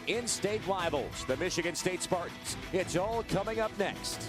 in-state rivals, the Michigan State Spartans. It's all coming up next.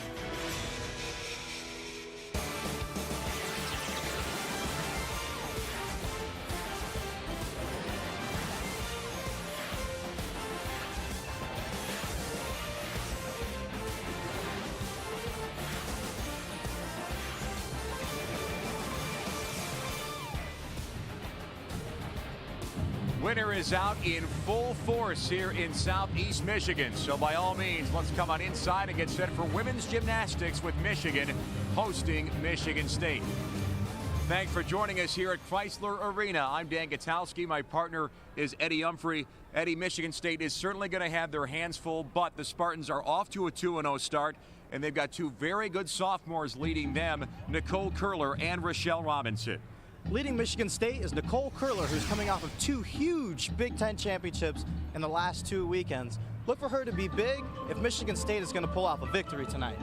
Winter is out in full force here in Southeast Michigan. So by all means, let's come on inside and get set for women's gymnastics with Michigan hosting Michigan State. Thanks for joining us here at Chrysler Arena. I'm Dan Gutowski. My partner is Eddie Humphrey. Eddie, Michigan State is certainly going to have their hands full, but the Spartans are off to a 2-0 start, and they've got two very good sophomores leading them, Nicole Curler and Rochelle Robinson. Leading Michigan State is Nicole Curler, who's coming off of two huge Big Ten championships in the last 2 weekends. Look for her to be big if Michigan State is going to pull off a victory tonight.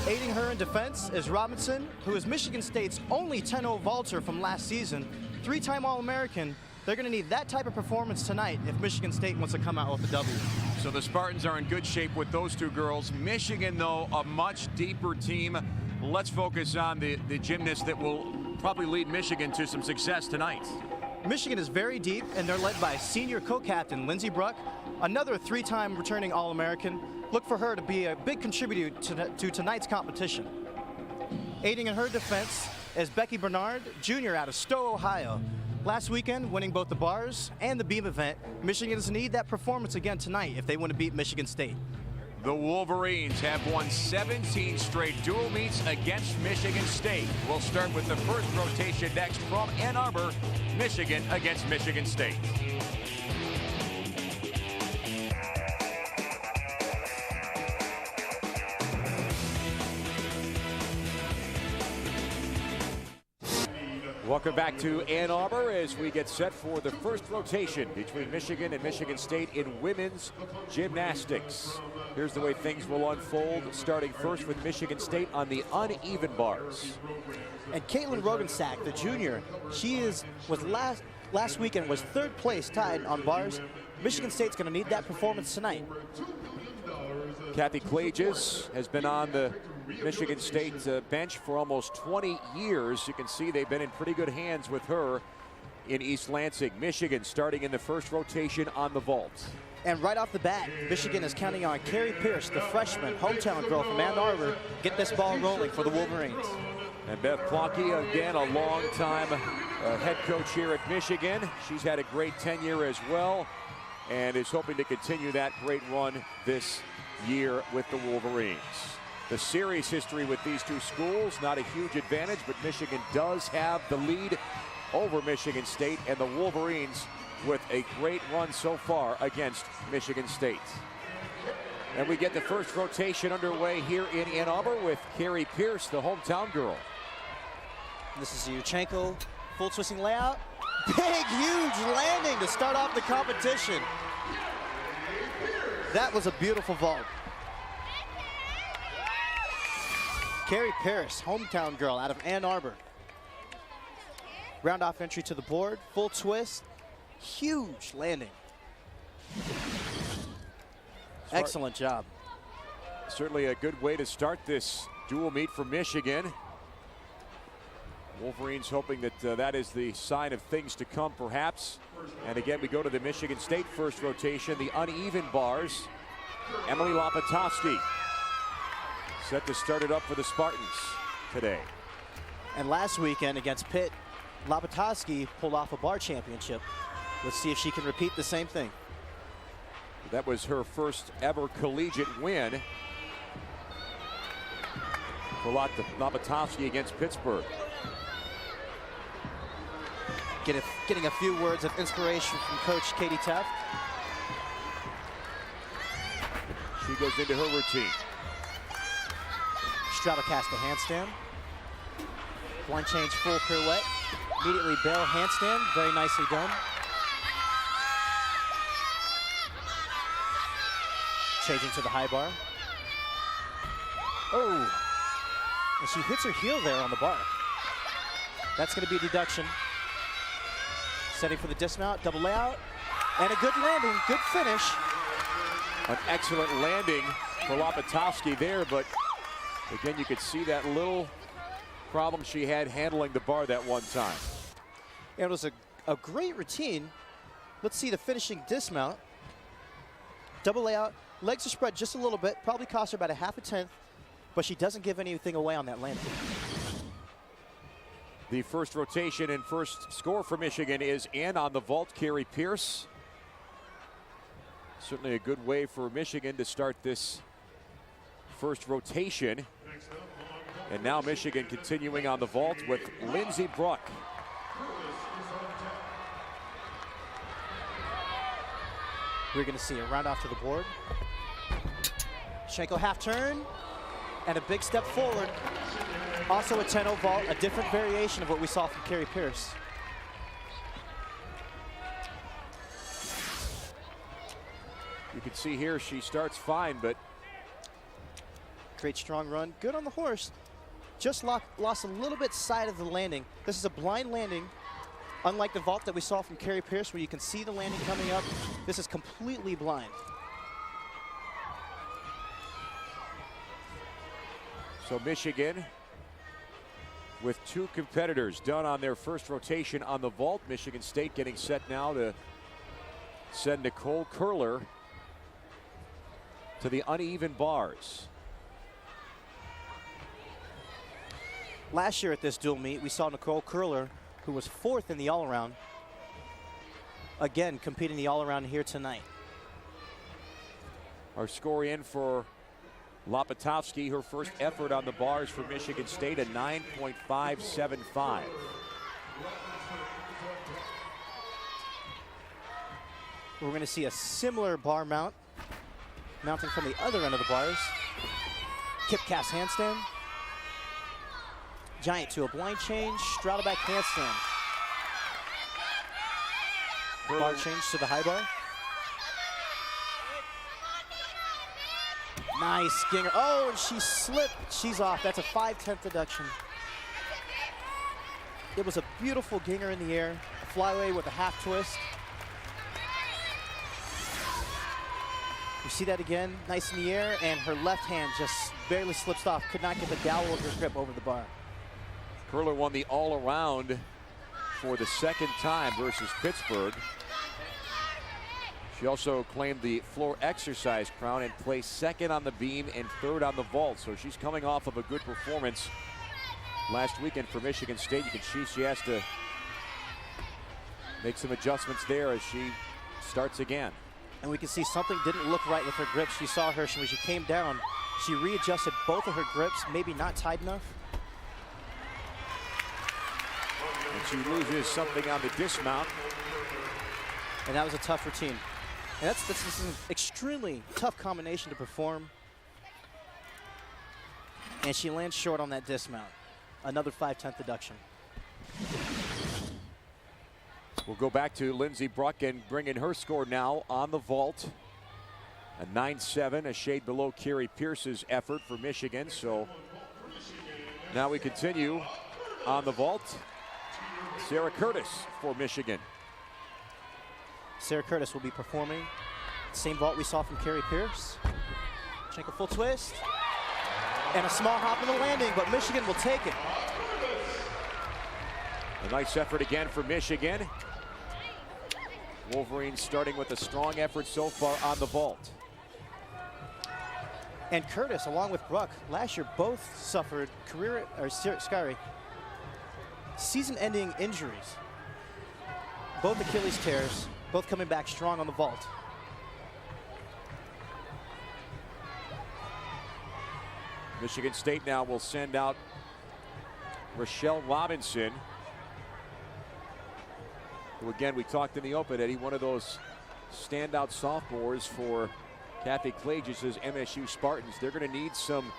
Aiding her in defense is Robinson, who is Michigan State's only 10-0 vaulter from last season, 3-time All-American. They're going to need that type of performance tonight if Michigan State wants to come out with a W. So the Spartans are in good shape with those two girls. Michigan, though, a much deeper team. Let's focus on the gymnasts that will probably lead Michigan to some success tonight. Michigan is very deep, and they're led by senior co-captain Lindsey Bruck, another 3-time returning All-American. Look for her to be a big contributor to tonight's competition. Aiding in her defense is Becky Bernard, Jr. out of Stowe, Ohio. Last weekend, winning both the bars and the beam event, Michigan's need that performance again tonight if they want to beat Michigan State. The Wolverines have won 17 straight dual meets against Michigan State. We'll start with the first rotation next from Ann Arbor, Michigan against Michigan State. Welcome back to Ann Arbor as we get set for the first rotation between Michigan and Michigan State in women's gymnastics. Here's the way things will unfold, starting first with Michigan State on the uneven bars. And Caitlin Rogensack, the junior, last weekend was 3rd place tied on bars. Michigan State's going to need that performance tonight. Kathy Klages has been on the Michigan State bench for almost 20 years. You can see they've been in pretty good hands with her in East Lansing. Michigan starting in the first rotation on the vault. And right off the bat, Michigan is counting on Carrie Pierce, the freshman, hometown girl from Ann Arbor, get this ball rolling for the Wolverines. And Beth Plonke, again, a long-time head coach here at Michigan. She's had a great tenure as well and is hoping to continue that great run this year with the Wolverines. The series history with these two schools, not a huge advantage, but Michigan does have the lead over Michigan State, and the Wolverines with a great run so far against Michigan State. And we get the first rotation underway here in Ann Arbor with Carrie Pierce, the hometown girl. This is Yurchenko, full twisting layout. Big, huge landing to start off the competition. That was a beautiful vault. Carrie Pierce, hometown girl out of Ann Arbor. Round off entry to the board, full twist, huge landing. Excellent job. Certainly a good way to start this dual meet for Michigan. Wolverines hoping that that is the sign of things to come, perhaps. And again, we go to the Michigan State first rotation, the uneven bars. Emily Lopatovsky set to start it up for the Spartans today. And last weekend against Pitt, Lopatovsky pulled off a bar championship. Let's see if she can repeat the same thing. That was her first ever collegiate win for Lopatovsky against Pittsburgh. Getting a few words of inspiration from Coach Katie Tuft. She goes into her routine. Stratocaster handstand. Blind change full pirouette. Immediately bail handstand. Very nicely done. Changing to the high bar. Oh! And she hits her heel there on the bar. That's going to be a deduction. Setting for the dismount, double layout. And a good landing, good finish. An excellent landing for Lopatovsky there, but again, you could see that little problem she had handling the bar that one time. It was a great routine. Let's see the finishing dismount. Double layout, legs are spread just a little bit, probably cost her about a half a tenth, but she doesn't give anything away on that landing. The first rotation and first score for Michigan is in on the vault, Carrie Pierce. Certainly a good way for Michigan to start this first rotation. And now Michigan continuing on the vault with Lindsey Bruck. We're going to see a round off to the board. Schenkel half turn and a big step forward. Also a 10-0 vault, a different variation of what we saw from Carrie Pierce. You can see here she starts fine, but great strong run, good on the horse. Just lost a little bit side of the landing. This is a blind landing, unlike the vault that we saw from Carrie Pierce where you can see the landing coming up. This is completely blind. So Michigan with two competitors done on their first rotation on the vault. Michigan State getting set now to send Nicole Curler to the uneven bars. Last year at this dual meet, we saw Nicole Curler, who was 4th in the all-around, again competing the all-around here tonight. Our score in for Lopatovsky, her first effort on the bars for Michigan State, a 9.575. We're going to see a similar bar mount, mounting from the other end of the bars. Kip cast handstand. Giant to a blind change, straddle back handstand. Bar change to the high bar. Nice Ginger. Oh, and she slipped. She's off. That's a 5/10 deduction. It was a beautiful Ginger in the air. A flyaway with a half twist. You see that again, nice in the air, and her left hand just barely slips off. Could not get the dowel of her grip over the bar. Curler won the all-around for the second time versus Pittsburgh. She also claimed the floor exercise crown and placed second on the beam and third on the vault. So she's coming off of a good performance last weekend for Michigan State. You can see she has to make some adjustments there as she starts again. And we can see something didn't look right with her grip. She saw her when she came down. She readjusted both of her grips, maybe not tight enough. And she loses something on the dismount. And that was a tough routine. And this is an extremely tough combination to perform. And she lands short on that dismount. Another 5/10 deduction. We'll go back to Lindsey Bruck and bring in her score now on the vault. A 9-7, a shade below Carrie Pierce's effort for Michigan. So now we continue on the vault. Sarah Curtis for Michigan. Sarah Curtis will be performing same vault we saw from Carrie Pierce. Schenkel full twist. And a small hop in the landing, but Michigan will take it. A nice effort again for Michigan. Wolverines starting with a strong effort so far on the vault. And Curtis, along with Bruck, last year both suffered season-ending injuries. Both Achilles tears, both coming back strong on the vault. Michigan State now will send out Rochelle Robinson, who again, we talked in the open, Eddie, one of those standout sophomores for Kathy Klages' MSU Spartans. They're going to need some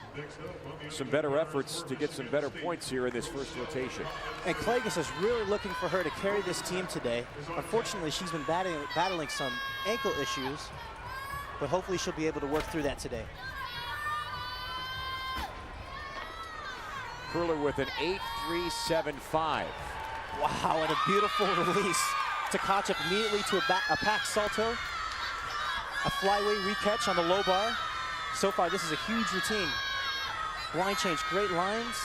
better efforts to get some better points here in this first rotation. And Klages is really looking for her to carry this team today. Unfortunately, she's been battling some ankle issues, but hopefully she'll be able to work through that today. Curler with an 8.375. Wow, and a beautiful release. to catch up immediately to a pack salto. A flyway recatch on the low bar. So far, this is a huge routine. Line change, great lines.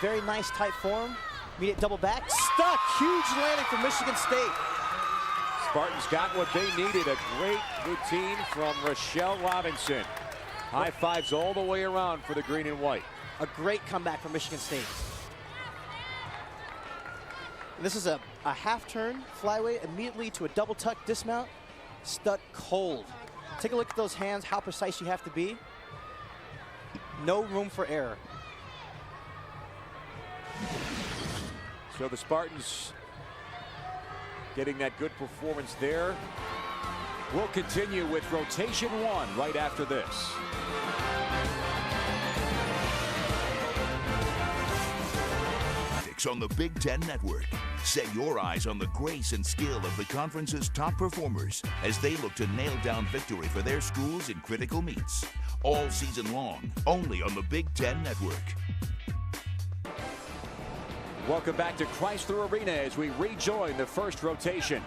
Very nice tight form. Immediate double back, stuck. Huge landing from Michigan State. Spartans got what they needed. A great routine from Rochelle Robinson. High fives all the way around for the green and white. A great comeback from Michigan State. This is a half turn flyway immediately to a double tuck dismount. Stuck cold. Take a look at those hands, how precise you have to be. No room for error. So the Spartans getting that good performance there. We'll continue with rotation 1 right after this. On the Big Ten Network. Set your eyes on the grace and skill of the conference's top performers as they look to nail down victory for their schools in critical meets. All season long, only on the Big Ten Network. Welcome back to Chrysler Arena as we rejoin the first rotation.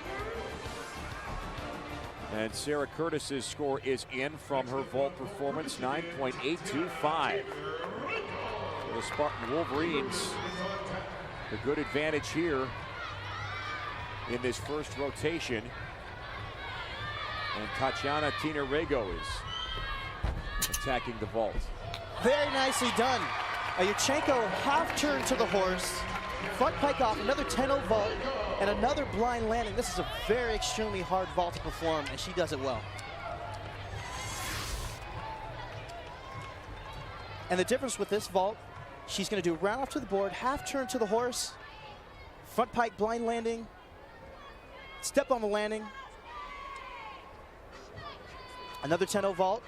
And Sarah Curtis's score is in from her vault performance, 9.825. So the Spartan Wolverines, a good advantage here in this first rotation. And Tatiana Tina-Rego is attacking the vault. Very nicely done. A Yurchenko half turn to the horse, front pike off, another 10-0 vault, and another blind landing. This is a very extremely hard vault to perform, and she does it well. And the difference with this vault, she's going to do round off to the board, half turn to the horse, front pike blind landing, step on the landing, another 10-0 vault.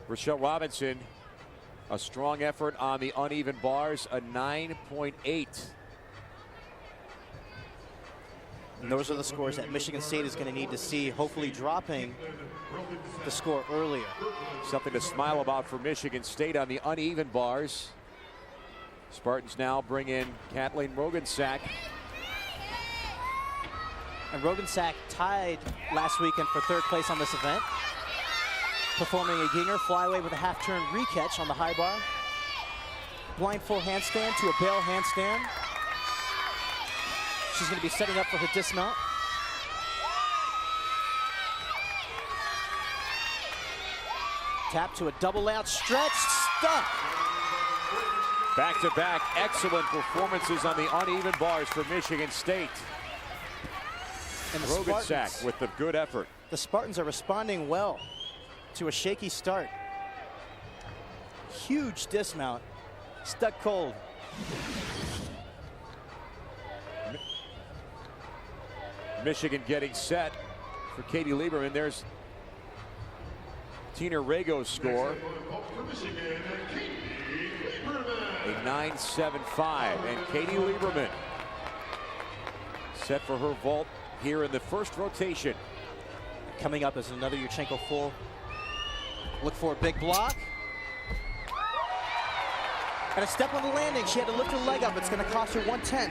Rochelle Robinson, a strong effort on the uneven bars, a 9.8. And those are the scores that Michigan State is going to need to see, hopefully dropping the score earlier. Something to smile about for Michigan State on the uneven bars. Spartans now bring in Kathleen Rogensack. And Rogensack tied last weekend for third place on this event, performing a Ginger flyway with a half turn recatch on the high bar. Blind full handstand to a bail handstand. She's going to be setting up for her dismount. Tap to a double out stretch, stuck. Back-to-back excellent performances on the uneven bars for Michigan State. And the Rogensack Spartans, with the good effort. the Spartans are responding well to a shaky start. Huge dismount, stuck cold. Michigan getting set for Katie Lieberman. There's Tina-Rego's score. A 9.75, and Katie Lieberman set for her vault here in the first rotation. Coming up is another Yurchenko full. Look for a big block. And a step on the landing. She had to lift her leg up. It's going to cost her 1/10.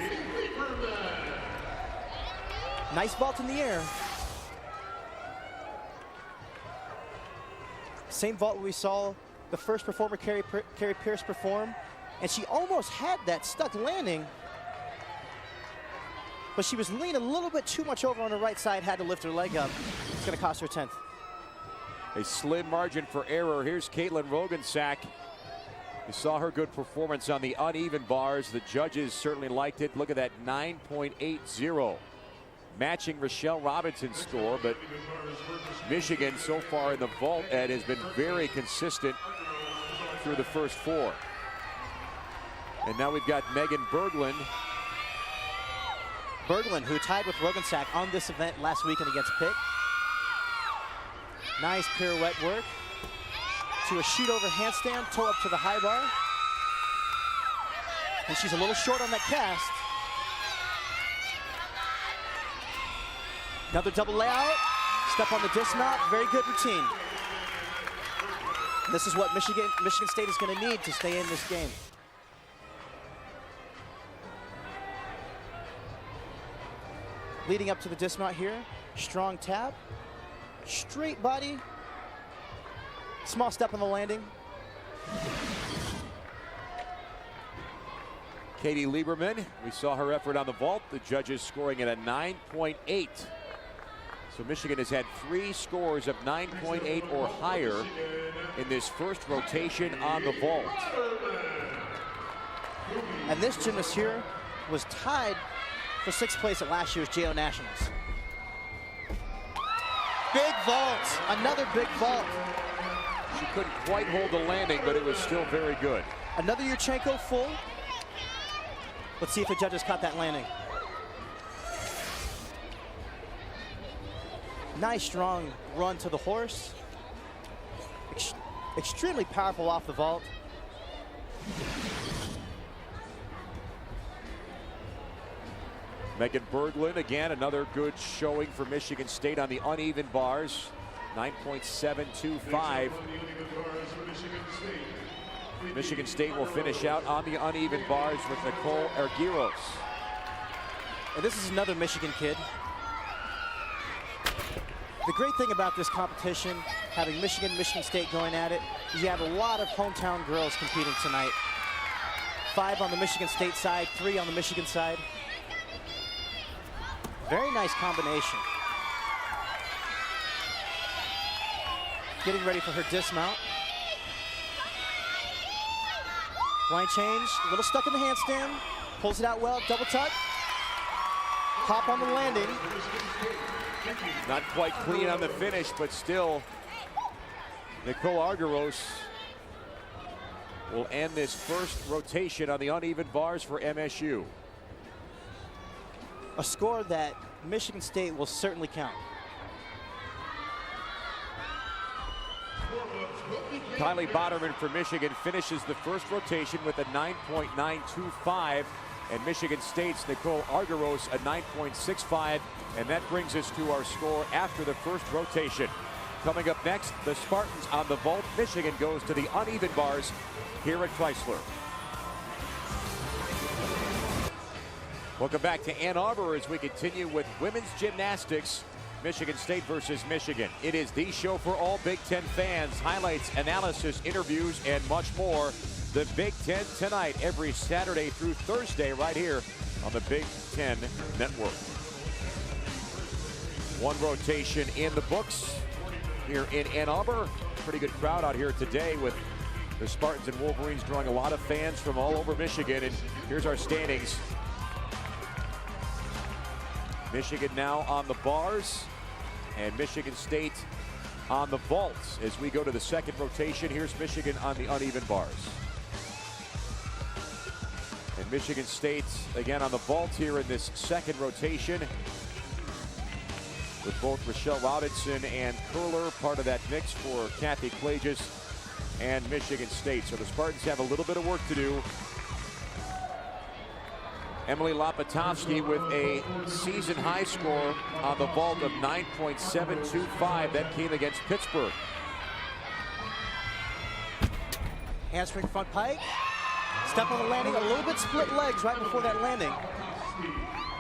Nice vault in the air. Same vault we saw the first performer, Carrie Pierce, perform. And she almost had that stuck landing. But she was leaning a little bit too much over on the right side, had to lift her leg up. It's going to cost her 10th. A slim margin for error. Here's Caitlin Rogensack. You saw her good performance on the uneven bars. The judges certainly liked it. Look at that 9.80. Matching Rochelle Robinson's score, but Michigan so far in the vault, Ed, has been very consistent through the first four. And now we've got Megan Berglund. Berglund, who tied with Rogensack on this event last weekend against Pitt. Nice pirouette work to a shoot over handstand, toe up to the high bar. And she's a little short on that cast. Another double layout, step on the dismount, very good routine. This is what Michigan State is going to need to stay in this game. leading up to the dismount here. Strong tap, straight body, small step on the landing. Katie Lieberman, we saw her effort on the vault. The judges scoring at a 9.8. So Michigan has had 3 scores of 9.8 or higher in this first rotation on the vault. And this gymnast here was tied for 6th place at last year's JO Nationals. Big vault, another big vault. She couldn't quite hold the landing, but it was still very good. Another Yurchenko full. Let's see if the judges caught that landing. Nice strong run to the horse. Extremely powerful off the vault. Megan Berglund, again, another good showing for Michigan State on the uneven bars. 9.725. Michigan State will finish out on the uneven bars with Nicole Argyros. And this is another Michigan kid. The great thing about this competition, having Michigan State going at it, is you have a lot of hometown girls competing tonight. 5 on the Michigan State side, 3 on the Michigan side. Very nice combination. Getting ready for her dismount. Line change, a little stuck in the handstand. Pulls it out well, double tuck. Hop on the landing. Not quite clean on the finish, but still, Nicole Argyros will end this first rotation on the uneven bars for MSU. A score that Michigan State will certainly count. Kylie Boderman for Michigan finishes the first rotation with a 9.925, and Michigan State's Nicole Argyros a 9.65, and that brings us to our score after the first rotation. Coming up next, the Spartans on the vault. Michigan goes to the uneven bars here at Chrysler. Welcome back to Ann Arbor as we continue with women's gymnastics. Michigan State versus Michigan. It is the show for all Big Ten fans. Highlights, analysis, interviews, and much more. The Big Ten tonight, every Saturday through Thursday, right here on the Big Ten Network. One rotation in the books here in Ann Arbor. Pretty good crowd out here today with the Spartans and Wolverines drawing a lot of fans from all over Michigan. And here's our standings. Michigan now on the bars, and Michigan State on the vaults. As we go to the second rotation, here's Michigan on the uneven bars. And Michigan State again on the vault here in this second rotation, with both Rochelle Rouditson and Curler part of that mix for Kathy Klages and Michigan State. So the Spartans have a little bit of work to do. Emily Lopatovsky with a season high score on the vault of 9.725. That came against Pittsburgh. Handspring front pike. Step on the landing, a little bit split legs right before that landing.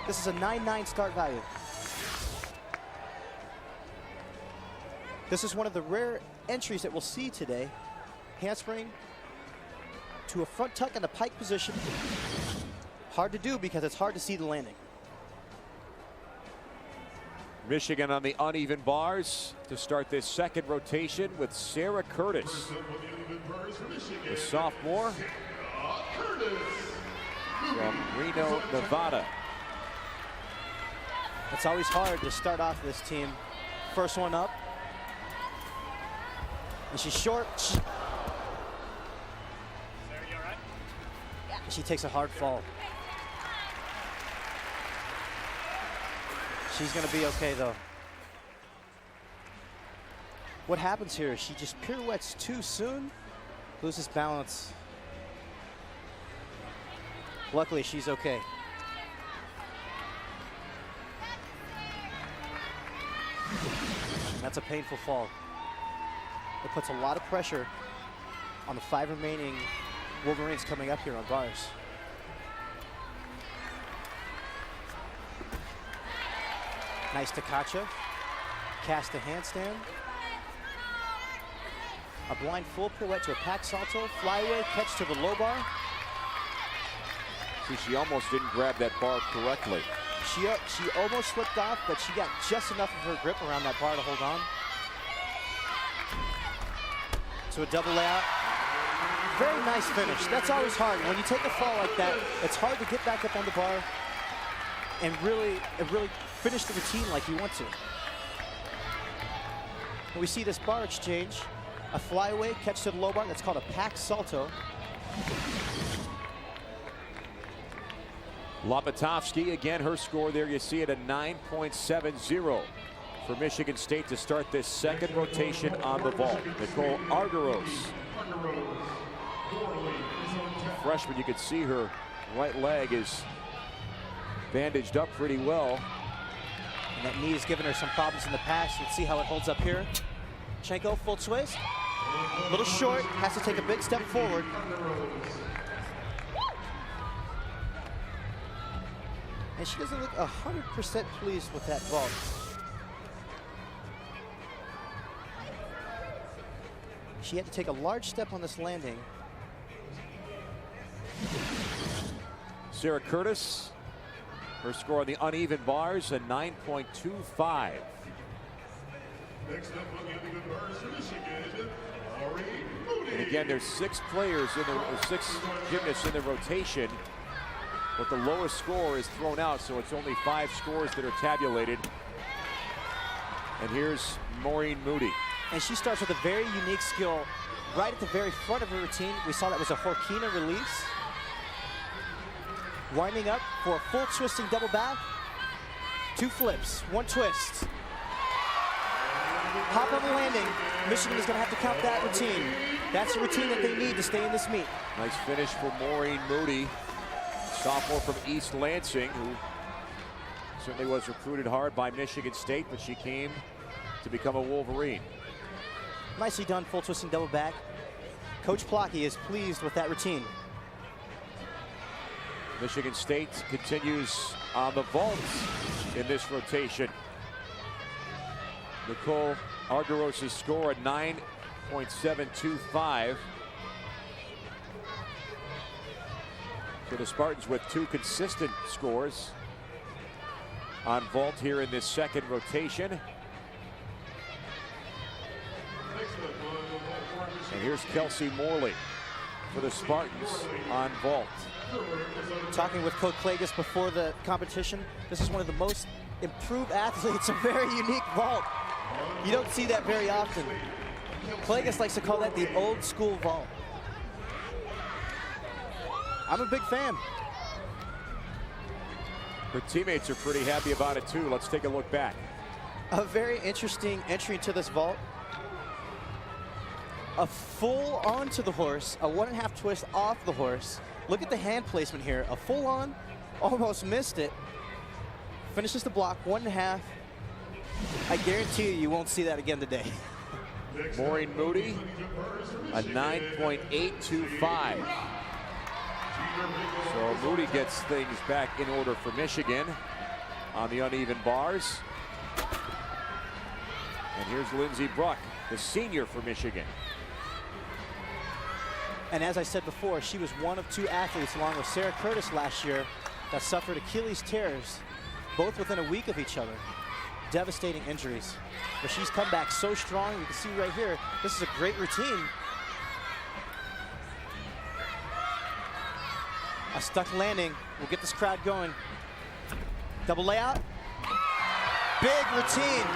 This is a 9.9 start value. This is one of the rare entries that we'll see today. Handspring to a front tuck in the pike position. Hard to do because it's hard to see the landing. Michigan on the uneven bars to start this second rotation with Sarah Curtis, the sophomore from Reno, Nevada. It's always hard to start off this team. First one up. And she's short. Sarah, you all right? She takes a hard fall. She's gonna be okay though. What happens here is she just pirouettes too soon, loses balance. Luckily, she's okay. That's a painful fall. It puts a lot of pressure on the 5 remaining Wolverines coming up here on bars. Nice Takacha. Cast a handstand. A blind full pirouette to a pack salto. Flyaway catch to the low bar. See, she almost didn't grab that bar correctly. She almost slipped off, but she got just enough of her grip around that bar to hold on. To a double layout. Very nice finish. That's always hard. When you take a fall like that, it's hard to get back up on the bar and really finish the routine like you want to. And we see this bar exchange. A flyaway catch to the low bar. That's called a pack salto. Lopatovsky, again, her score there, you see it, a 9.70 for Michigan State to start this second rotation on the vault. Nicole Argyros, freshman, you can see her right leg is bandaged up pretty well. And that knee has given her some problems in the past. Let's see how it holds up here. Chenko, full twist. A little short, has to take a big step forward. And she doesn't look 100% pleased with that vault. She had to take a large step on this landing. Sarah Curtis, her score on the uneven bars, a 9.25. Next up on the uneven bars for Michigan, And again, there's 6 players in the 6 gymnasts in the rotation, but the lowest score is thrown out, so it's only 5 scores that are tabulated. And here's Maureen Moody. And she starts with a very unique skill right at the very front of her routine. We saw that was a Horkina release. Winding up for a full twisting double back. 2 flips, 1 twist. Hop on the landing. Michigan is going to have to count that routine. That's the routine that they need to stay in this meet. Nice finish for Maureen Moody, sophomore from East Lansing, who certainly was recruited hard by Michigan State, but she came to become a Wolverine. Nicely done, full twisting double back. Coach Plocky is pleased with that routine. Michigan State continues on the vault in this rotation. Nicole Argyros' score at 9.725. So the Spartans with 2 consistent scores on vault here in this second rotation. And here's Kelsey Morley for the Spartans on vault. Talking with Coach Klages before the competition, this is one of the most improved athletes, a very unique vault. You don't see that very often. Klages likes to call that the old school vault. I'm a big fan. Her teammates are pretty happy about it too. Let's take a look back. A very interesting entry into this vault. A full onto the horse, a 1.5 twist off the horse. Look at the hand placement here. A full on, almost missed it. Finishes the block, 1.5. I guarantee you won't see that again today. Maureen Moody, a 9.825. So Moody gets things back in order for Michigan on the uneven bars. And here's Lindsey Bruck, the senior for Michigan. And as I said before, she was one of 2 athletes, along with Sarah Curtis last year, that suffered Achilles tears, both within a week of each other. Devastating injuries. But she's come back so strong. You can see right here, this is a great routine. A stuck landing will get this crowd going. Double layout. Big routine.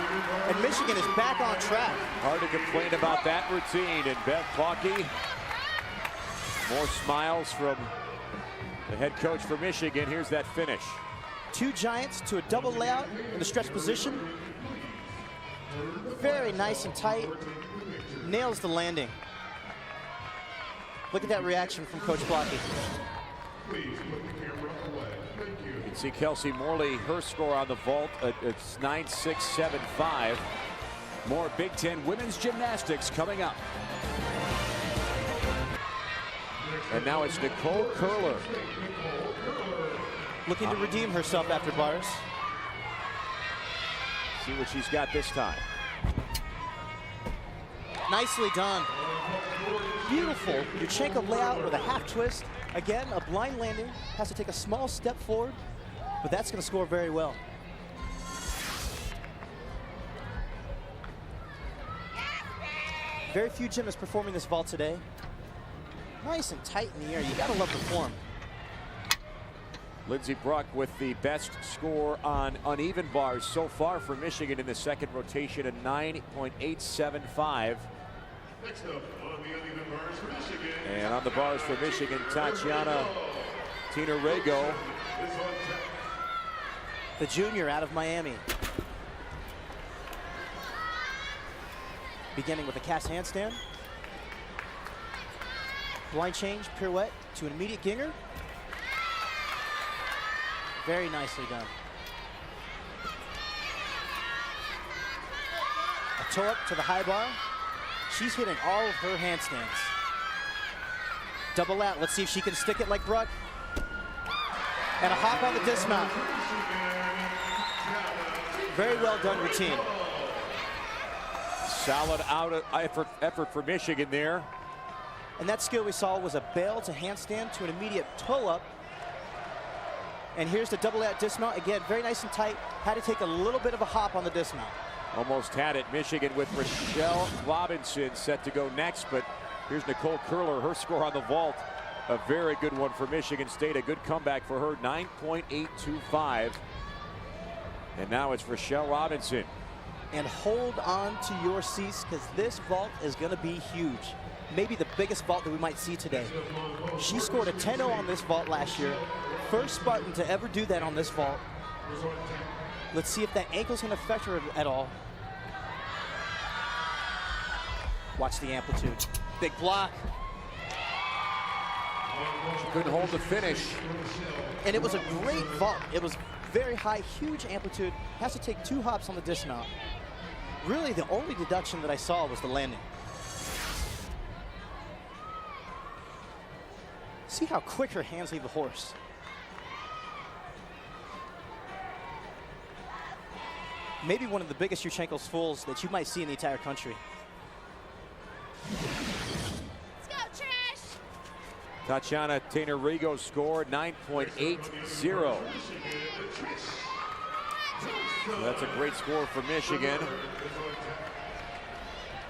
And Michigan is back on track. Hard to complain about that routine. And Bev Plocky, more smiles from the head coach for Michigan. Here's that finish. 2 giants to a double layout in the stretch position. Very nice and tight. Nails the landing. Look at that reaction from Coach Plocky. You can see Kelsey Morley, her score on the vault, it's 9.675. More Big Ten women's gymnastics coming up. And now it's Nicole Curler. Looking to redeem herself after bars. See what she's got this time. Nicely done. Beautiful Yurchenko layout with a half twist. Again, a blind landing. Has to take a small step forward, but that's going to score very well. Very few gymnasts performing this vault today. Nice and tight in the air. You got to love the form. Lindsey Bruck with the best score on uneven bars so far for Michigan in the second rotation, a 9.875. Next up on the uneven bars for Michigan. And on the bars for Michigan, Tatiana Tina-Rego. The junior out of Miami. Beginning with a cast handstand. Blind change, pirouette to an immediate ginger. Very nicely done. A toe up to the high bar. She's hitting all of her handstands. Double out. Let's see if she can stick it like Bruck. And a hop on the dismount. Very well done routine. Solid effort for Michigan there. And that skill we saw was a bail to handstand to an immediate toe up. And here's the double out dismount. Again, very nice and tight. Had to take a little bit of a hop on the dismount. Almost had it. Michigan with Rochelle Robinson set to go next, but here's Nicole Curler, her score on the vault. A very good one for Michigan State. A good comeback for her, 9.825. And now it's Rochelle Robinson. And hold on to your seats, because this vault is going to be huge. Maybe the biggest vault that we might see today. She scored a 10-0 on this vault last year. First Spartan to ever do that on this vault. Let's see if that ankle's going to affect her at all. Watch the amplitude. Big block. She couldn't hold the finish. And it was a great vault. It was very high, huge amplitude. Has to take 2 hops on the dismount. Really, the only deduction that I saw was the landing. See how quick her hands leave the horse. Maybe one of the biggest Yurchenko's fools that you might see in the entire country. Let's go, Trish! Tatiana Tina-Rego scored 9.80. So that's a great score for Michigan.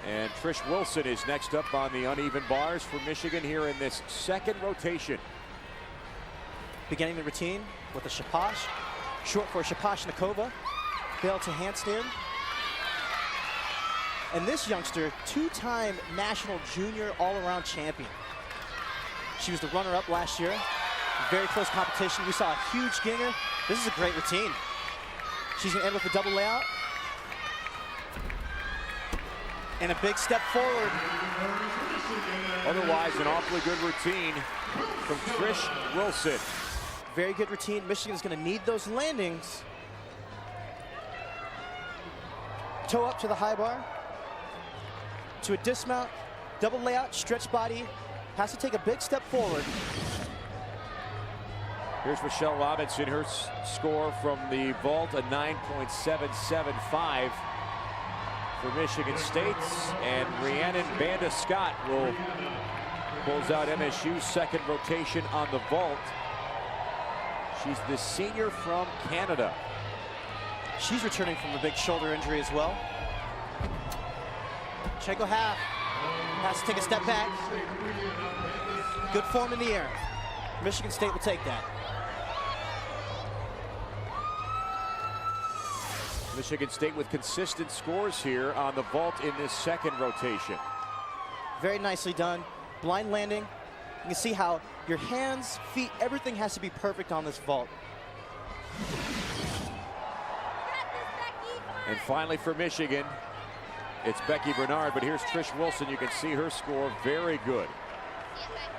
And Trish Wilson is next up on the uneven bars for Michigan here in this second rotation. Beginning the routine with a shapash, short for Shapashnikova, bail to handstand. And this youngster, 2-time national junior all-around champion. She was the runner-up last year. Very close competition. We saw a huge ginger. This is a great routine. She's gonna end with a double layout. And a big step forward. Otherwise, an awfully good routine from Trish Wilson. Very good routine. Michigan's gonna need those landings. Toe up to the high bar. To a dismount, double layout, stretch body. Has to take a big step forward. Here's Rochelle Robinson, her score from the vault, a 9.775 for Michigan State. And Rhiannon Banda Scott will pulls out MSU's second rotation on the vault. She's the senior from Canada. She's returning from a big shoulder injury as well. Yurchenko half. Has to take a step back. Good form in the air. Michigan State will take that. Michigan State with consistent scores here on the vault in this second rotation. Very nicely done. Blind landing. You can see how your hands, feet, everything has to be perfect on this vault. And finally for Michigan, it's Becky Bernard, but here's Trish Wilson. You can see her score very good.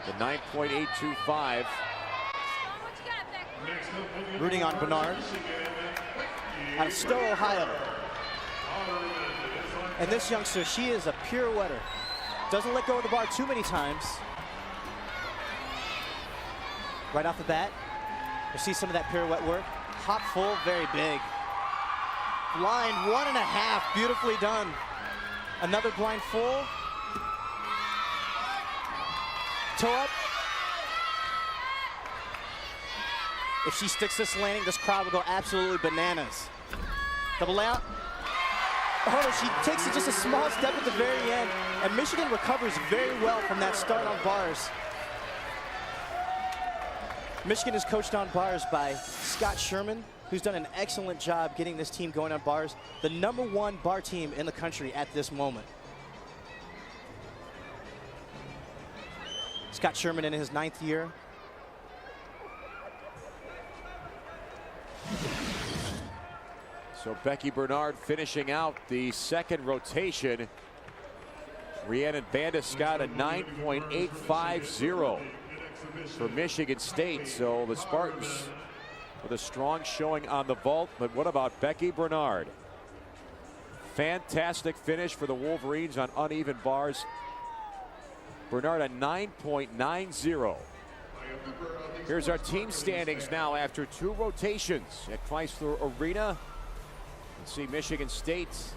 The 9.825. Rooting on Bernard. Out of Stowe, Ohio. And this youngster, she is a pirouetter. Doesn't let go of the bar too many times. Right off the bat, you see some of that pirouette work. Hop full, very big. Blind 1.5, beautifully done. Another blind full. Toe up. If she sticks this landing, this crowd will go absolutely bananas. Double layout. Oh, no, she takes it just a small step at the very end, and Michigan recovers very well from that start on bars. Michigan is coached on bars by Scott Sherman, who's done an excellent job getting this team going on bars. The #1 bar team in the country at this moment. Scott Sherman in his 9th year. So Becky Bernard finishing out the second rotation. Rhiannon Bandescott a 9.850 for Michigan State. So the Spartans with a strong showing on the vault. But what about Becky Bernard? Fantastic finish for the Wolverines on uneven bars. Bernard a 9.90. Here's our team standings now after 2 rotations at Chrysler Arena. Let's see Michigan State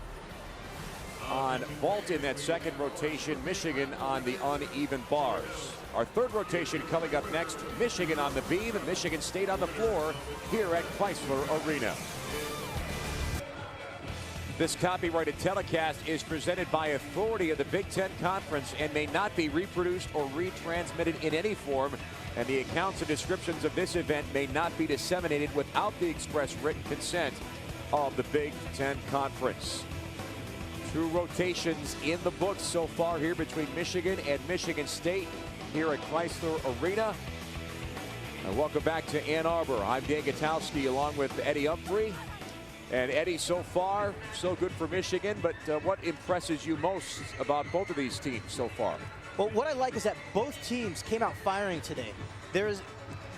on vault in that second rotation. Michigan on the uneven bars. Our third rotation coming up next. Michigan on the beam and Michigan State on the floor here at Chrysler Arena. This copyrighted telecast is presented by authority of the Big Ten Conference and may not be reproduced or retransmitted in any form, and the accounts and descriptions of this event may not be disseminated without the express written consent of the Big Ten Conference. 2 rotations in the books so far here between Michigan and Michigan State here at Chrysler Arena. And welcome back to Ann Arbor. I'm Dan Gutowski along with Eddie Humphrey. And Eddie, so far, so good for Michigan, but what impresses you most about both of these teams so far? Well, what I like is that both teams came out firing today.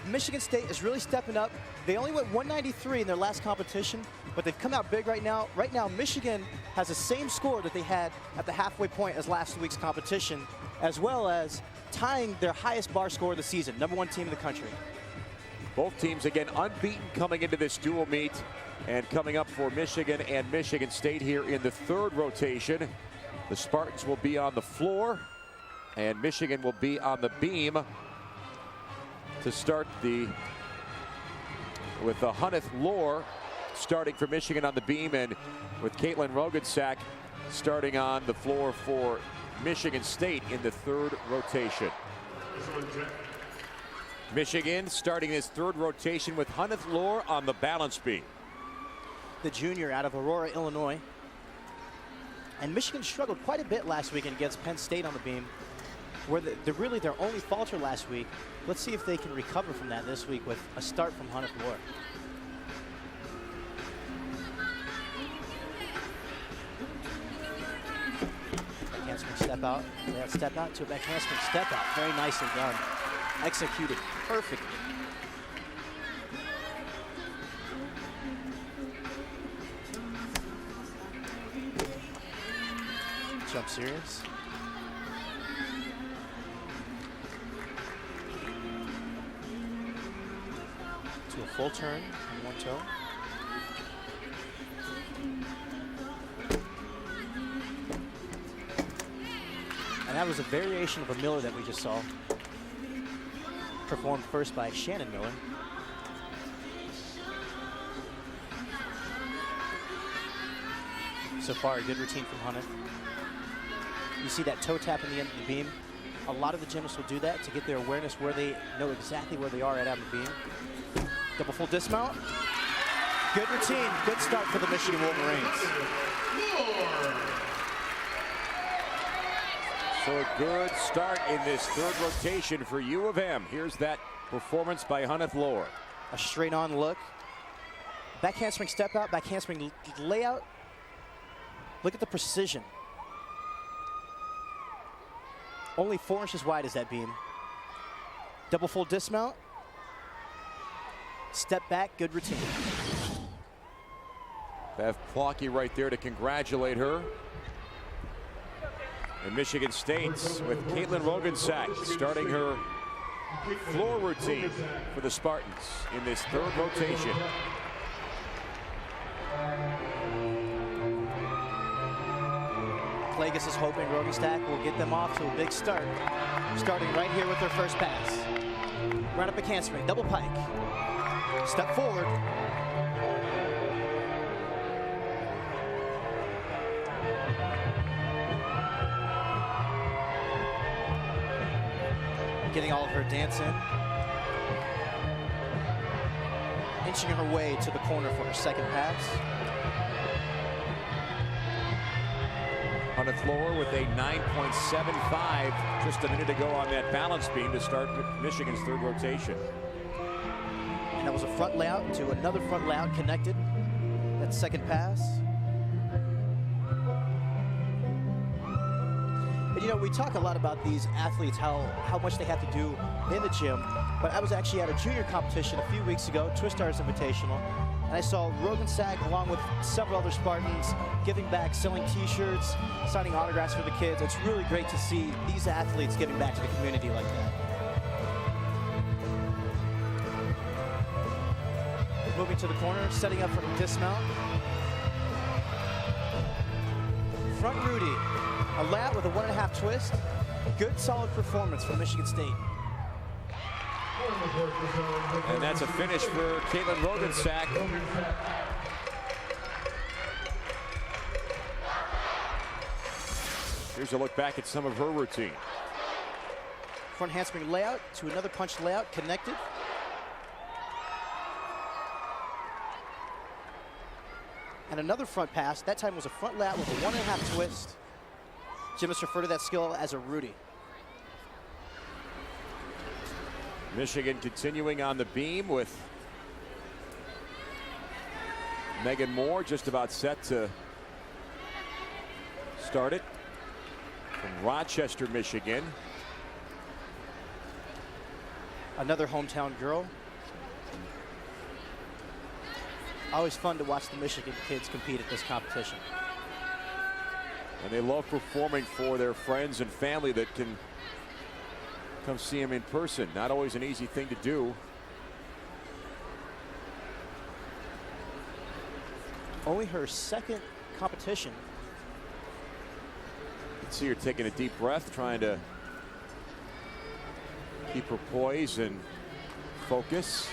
Michigan State is really stepping up. They only went 193 in their last competition, but they've come out big right now. Right now, Michigan has the same score that they had at the halfway point as last week's competition, as well as tying their highest bar score of the season, #1 team in the country. Both teams, again, unbeaten coming into this dual meet. And coming up for Michigan and Michigan State here in the third rotation, the Spartans will be on the floor and Michigan will be on the beam to start with the Hunneth Lohr starting for Michigan on the beam, and with Caitlin Rogensack starting on the floor for Michigan State in the third rotation. Michigan starting this third rotation with Hunneth Lohr on the balance beam. The junior out of Aurora, Illinois. And Michigan struggled quite a bit last weekend against Penn State on the beam, where they're really their only falter last week. Let's see if they can recover from that this week with a start from Hunneth Lohr. Back handspring step out. That step out to a back handspring step out. Very nicely done. Executed perfectly. Jump series. To a full turn on one toe. And that was a variation of a Miller that we just saw. Performed first by Shannon Miller. So far, a good routine from Hunneth. You see that toe tap in the end of the beam. A lot of the gymnasts will do that to get their awareness where they know exactly where they are at on the beam. Double full dismount. Good routine. Good start for the Michigan Wolverines. So a good start in this third rotation for U of M. Here's that performance by Hunneth Lohr. A straight on look. Back handspring step out, back handspring layout. Look at the precision. Only 4 inches wide is that beam. Double full dismount. Step back, good routine. Bev Plotke right there to congratulate her. And Michigan State with Caitlin Rogensack starting her floor routine for the Spartans in this third rotation. Plagueis is hoping Rogenstack will get them off to a big start. Starting right here with their first pass. Right up a handspring, double pike. Step forward. Getting all of her dance in. Inching her way to the corner for her second pass. On the floor with a 9.75 just a minute ago on that balance beam to start Michigan's third rotation. And that was a front layout to another front layout connected. That second pass. And you know, we talk a lot about these athletes, how much they have to do in the gym. But I was actually at a junior competition a few weeks ago, Twist Stars Invitational. And I saw Rogenstack along with several other Spartans giving back, selling t-shirts, signing autographs for the kids. It's really great to see these athletes giving back to the community like that. Moving to the corner, setting up for the dismount. Front Rudy, a lat with a 1.5 twist. Good solid performance from Michigan State. And that's a finish for Caitlin Rogenstack. Here's a look back at some of her routine. Front handspring layout to another punch layout, connected. And another front pass. That time was a front layout with a 1.5 twist. Gymnasts refer to that skill as a Rudy. Michigan continuing on the beam with Megan Moore just about set to start it from Rochester, Michigan. Another hometown girl. Always fun to watch the Michigan kids compete at this competition. And they love performing for their friends and family that can come see him in person. Not always an easy thing to do. Only her second competition. You can see her taking a deep breath, trying to keep her poise and focus,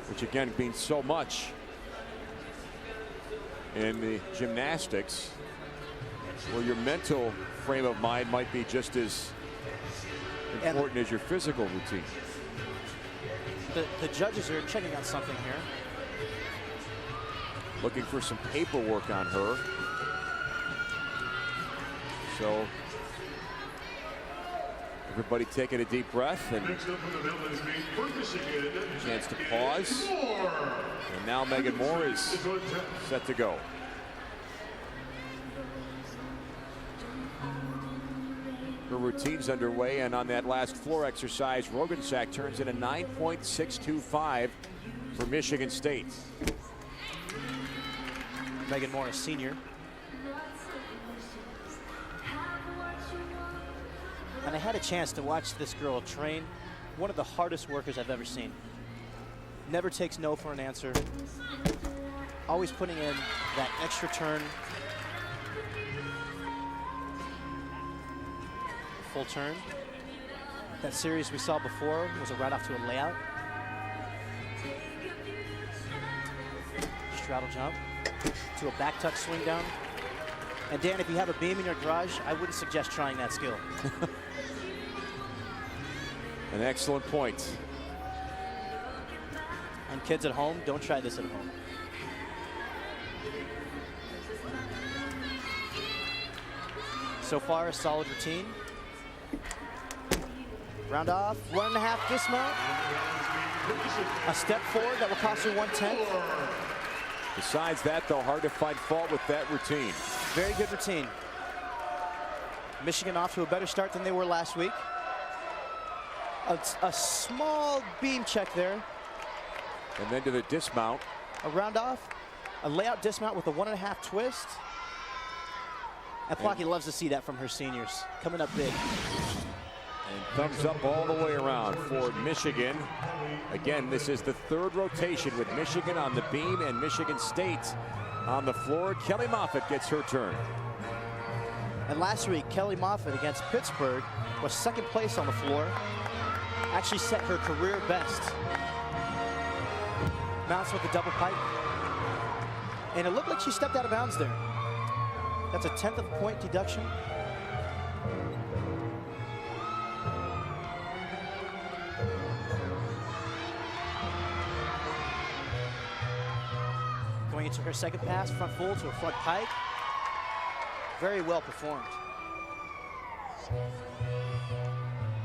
which again means so much in the gymnastics, where your mental frame of mind might be just as important as your physical routine. The judges are checking on something here. Looking for some paperwork on her. So everybody taking a deep breath and a chance to pause. And now Megan Moore is set to go. Her routine's underway, and on that last floor exercise, Rogenstack turns in a 9.625 for Michigan State. Megan Moore, a senior. And I had a chance to watch this girl train. One of the hardest workers I've ever seen. Never takes no for an answer. Always putting in that extra turn. Full turn. That series we saw before was a right off to a layout. Straddle jump to a back tuck swing down. And Dan, if you have a beam in your garage, I wouldn't suggest trying that skill. An excellent point. And kids at home, don't try this at home. So far, a solid routine. Round off, 1.5 dismount. A step forward that will cost her 1/10. Besides that, though, hard to find fault with that routine. Very good routine. Michigan off to a better start than they were last week. A small beam check there. And then to the dismount. A round off, a layout dismount with a 1.5 twist. And Plocky loves to see that from her seniors. Coming up big. And thumbs up all the way around for Michigan. Again, this is the third rotation with Michigan on the beam and Michigan State on the floor. Kelly Moffitt gets her turn. And last week, Kelly Moffitt against Pittsburgh was second place on the floor. Actually set her career best. Bounce with the double pike. And it looked like she stepped out of bounds there. That's a 10th of a point deduction. Going into her second pass, front full to a front pike. Very well performed.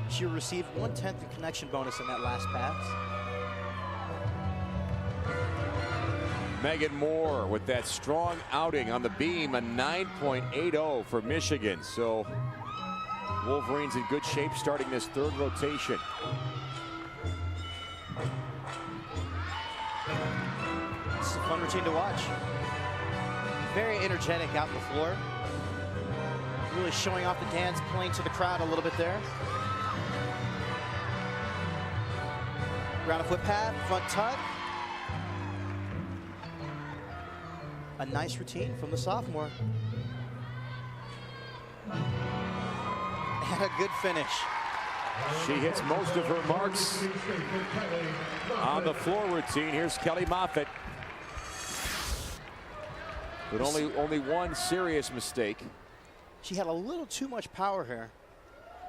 She received 1/10 in connection bonus in that last pass. Megan Moore with that strong outing on the beam, a 9.80 for Michigan. So Wolverines in good shape starting this third rotation. This is a fun routine to watch. Very energetic out on the floor. Really showing off the dance, playing to the crowd a little bit there. Ground a foot pad, front tuck. A nice routine from the sophomore. And a good finish. She hits most of her marks on the floor routine. Here's Kelly Moffitt. But only one serious mistake. She had a little too much power here.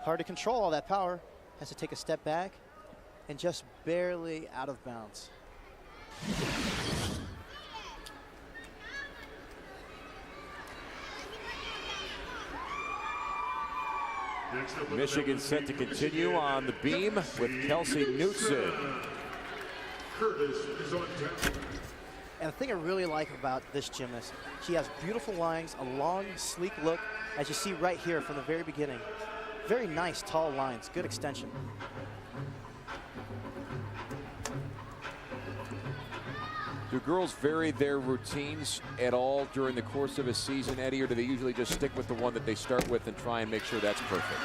Hard to control all that power. Has to take a step back and just barely out of bounds. Michigan set to continue on the beam with Kelsey Knutson. And the thing I really like about this gymnast, she has beautiful lines, a long, sleek look, as you see right here from the very beginning. Very nice, tall lines, good extension. Do girls vary their routines at all during the course of a season, Eddie, or do they usually just stick with the one that they start with and try and make sure that's perfect?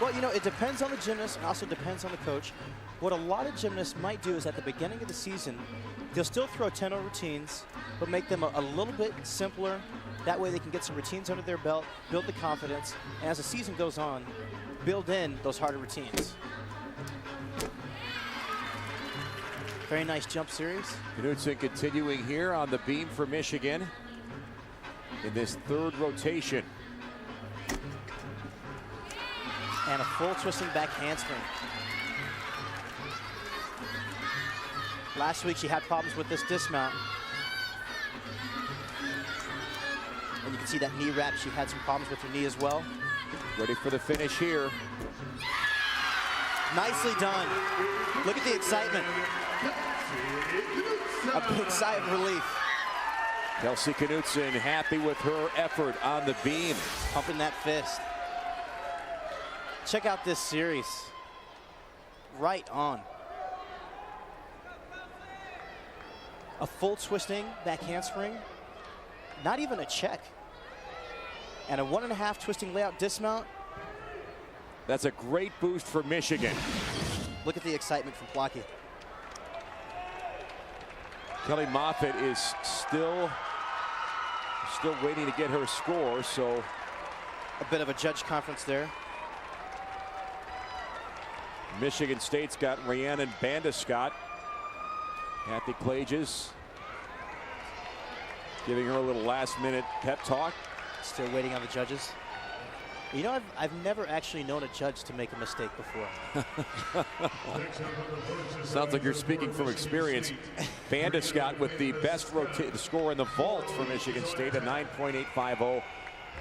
Well, you know, it depends on the gymnast and also depends on the coach. What a lot of gymnasts might do is at the beginning of the season, they'll still throw 10-0 routines, but make them a little bit simpler. That way they can get some routines under their belt, build the confidence, and as the season goes on, build in those harder routines. Very nice jump series. Knutson continuing here on the beam for Michigan in this third rotation. And a full twisting back handspring. Last week she had problems with this dismount. And you can see that knee wrap. She had some problems with her knee as well. Ready for the finish here. Nicely done. Look at the excitement. A big sigh of relief. Kelsey Knutson happy with her effort on the beam. Pumping that fist. Check out this series. Right on. A full twisting back handspring. Not even a check. And a 1.5 twisting layout dismount. That's a great boost for Michigan. Look at the excitement from Plocky. Kelly Moffitt is still waiting to get her score, so a bit of a judge conference there. Michigan State's got Rhiannon Bandescott. Kathy Klages giving her a little last-minute pep talk. Still waiting on the judges. You know, I've never actually known a judge to make a mistake before. Sounds like you're speaking from experience. Bandescott with the best score in the vault for Michigan State, a 9.850.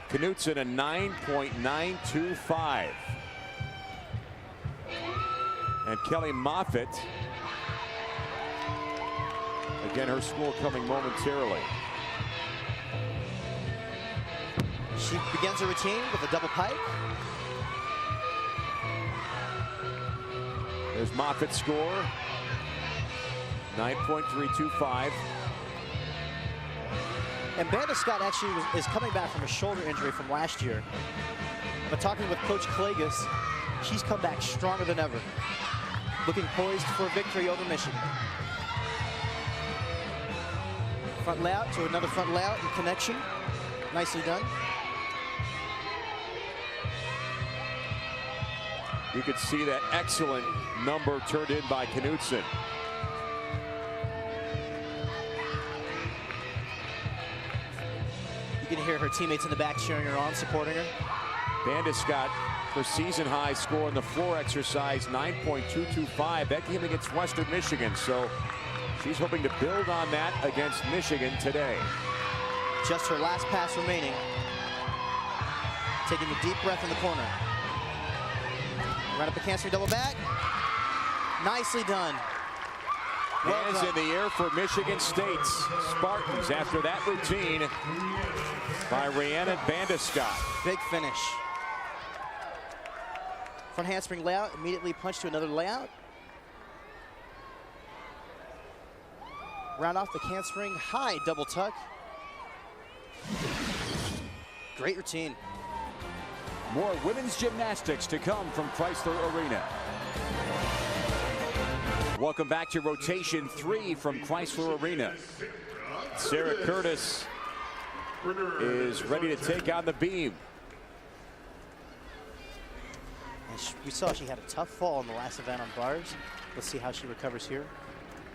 Knutson, a 9.925. And Kelly Moffitt, again, her score coming momentarily. She begins her routine with a double pike. There's Moffitt's score, 9.325. And Bandescott actually is coming back from a shoulder injury from last year. But talking with Coach Klages, she's come back stronger than ever. Looking poised for a victory over Michigan. Front layout to another front layout in connection. Nicely done. You could see that excellent number turned in by Knudsen. You can hear her teammates in the back cheering her on, supporting her. Bandescott, her season high score in the floor exercise, 9.225. That came against Western Michigan, so she's hoping to build on that against Michigan today. Just her last pass remaining. Taking a deep breath in the corner. Right up the cancer, double back. Nicely done. Hands in the air for Michigan State's Spartans after that routine by Rhiannon Bandescott. Big finish. Front handspring layout, immediately punch to another layout. Round off the handspring, high double tuck. Great routine. More women's gymnastics to come from Chrysler Arena. Welcome back to rotation 3 from Chrysler Arena. Sarah Curtis is ready to take on the beam. And we saw she had a tough fall in the last event on bars. Let's see how she recovers here.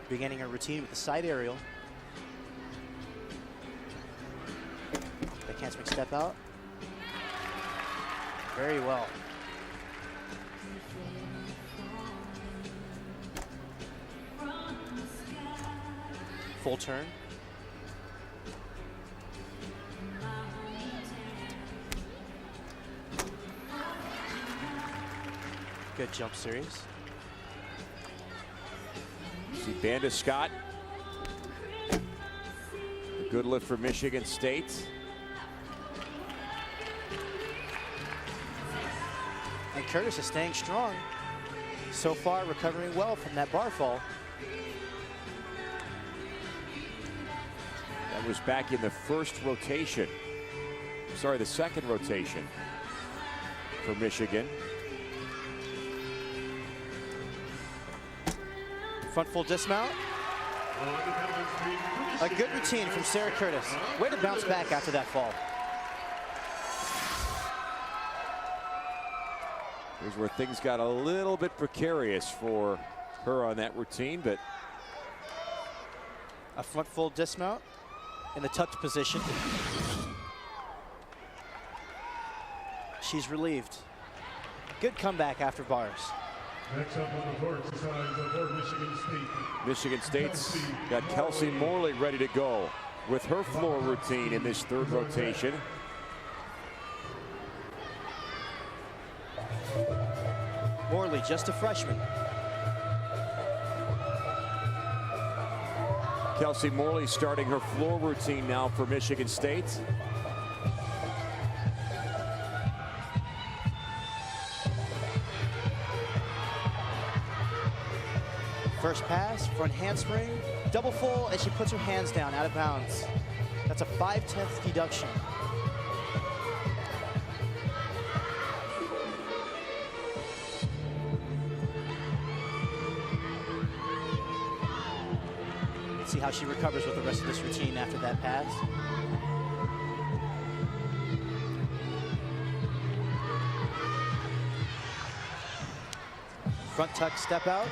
Beginning her routine with the side aerial. The handspring step out. Very well. Full turn. Good jump series. See Bandescott. A good lift for Michigan State. And Curtis is staying strong. So far, recovering well from that bar fall. That was back in the first rotation. Sorry, the second rotation for Michigan. Front full dismount. A good routine from Sarah Curtis. Way to bounce back after that fall. Here's where things got a little bit precarious for her on that routine, but a front full dismount in the tucked position. She's relieved. Good comeback after bars. Next up on the court side for Michigan State. Michigan State's got Kelsey Morley ready to go with her floor routine in this third rotation. Morley, just a freshman. Kelsey Morley starting her floor routine now for Michigan State. First pass, front handspring, double full as she puts her hands down out of bounds. That's a 5/10 deduction. Let's see how she recovers with the rest of this routine after that pass. Front tuck step out.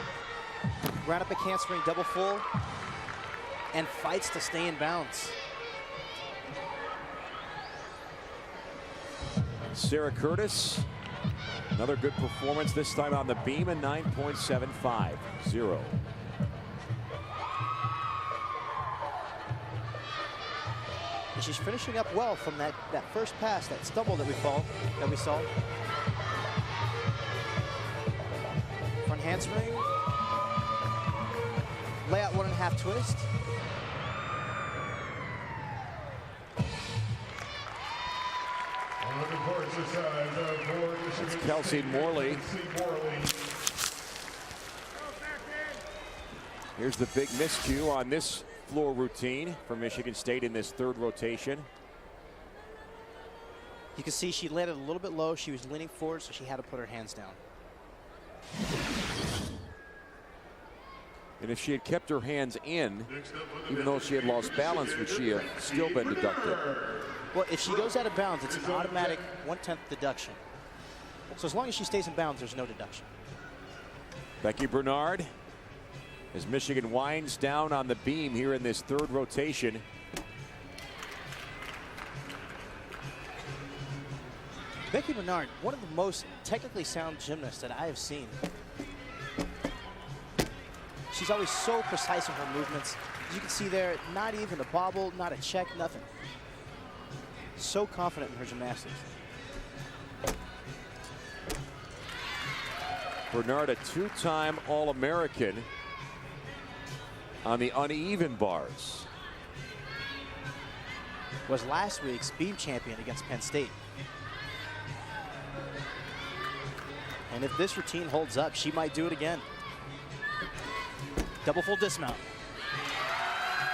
Round up a handspring, double full, and fights to stay in bounds. Sarah Curtis, another good performance, this time on the beam, a 9.750. And she's finishing up well from that first pass, that stumble that we saw. Front handspring. Layout 1.5 twist. On the court side for Michigan It's Kelsey Morley. Here's the big miscue on this floor routine for Michigan State in this third rotation. You can see she landed a little bit low. She was leaning forward, so she had to put her hands down. And if she had kept her hands in, even though she had lost balance, would she have still been deducted? Well, if she goes out of bounds, it's an automatic 1/10 deduction. So as long as she stays in bounds, there's no deduction. Becky Bernard, as Michigan winds down on the beam here in this third rotation. Becky Bernard, one of the most technically sound gymnasts that I have seen. She's always so precise in her movements. As you can see there, not even a bobble, not a check, nothing. So confident in her gymnastics. Bernard, a two-time All-American on the uneven bars. Was last week's beam champion against Penn State. And if this routine holds up, she might do it again. Double full dismount.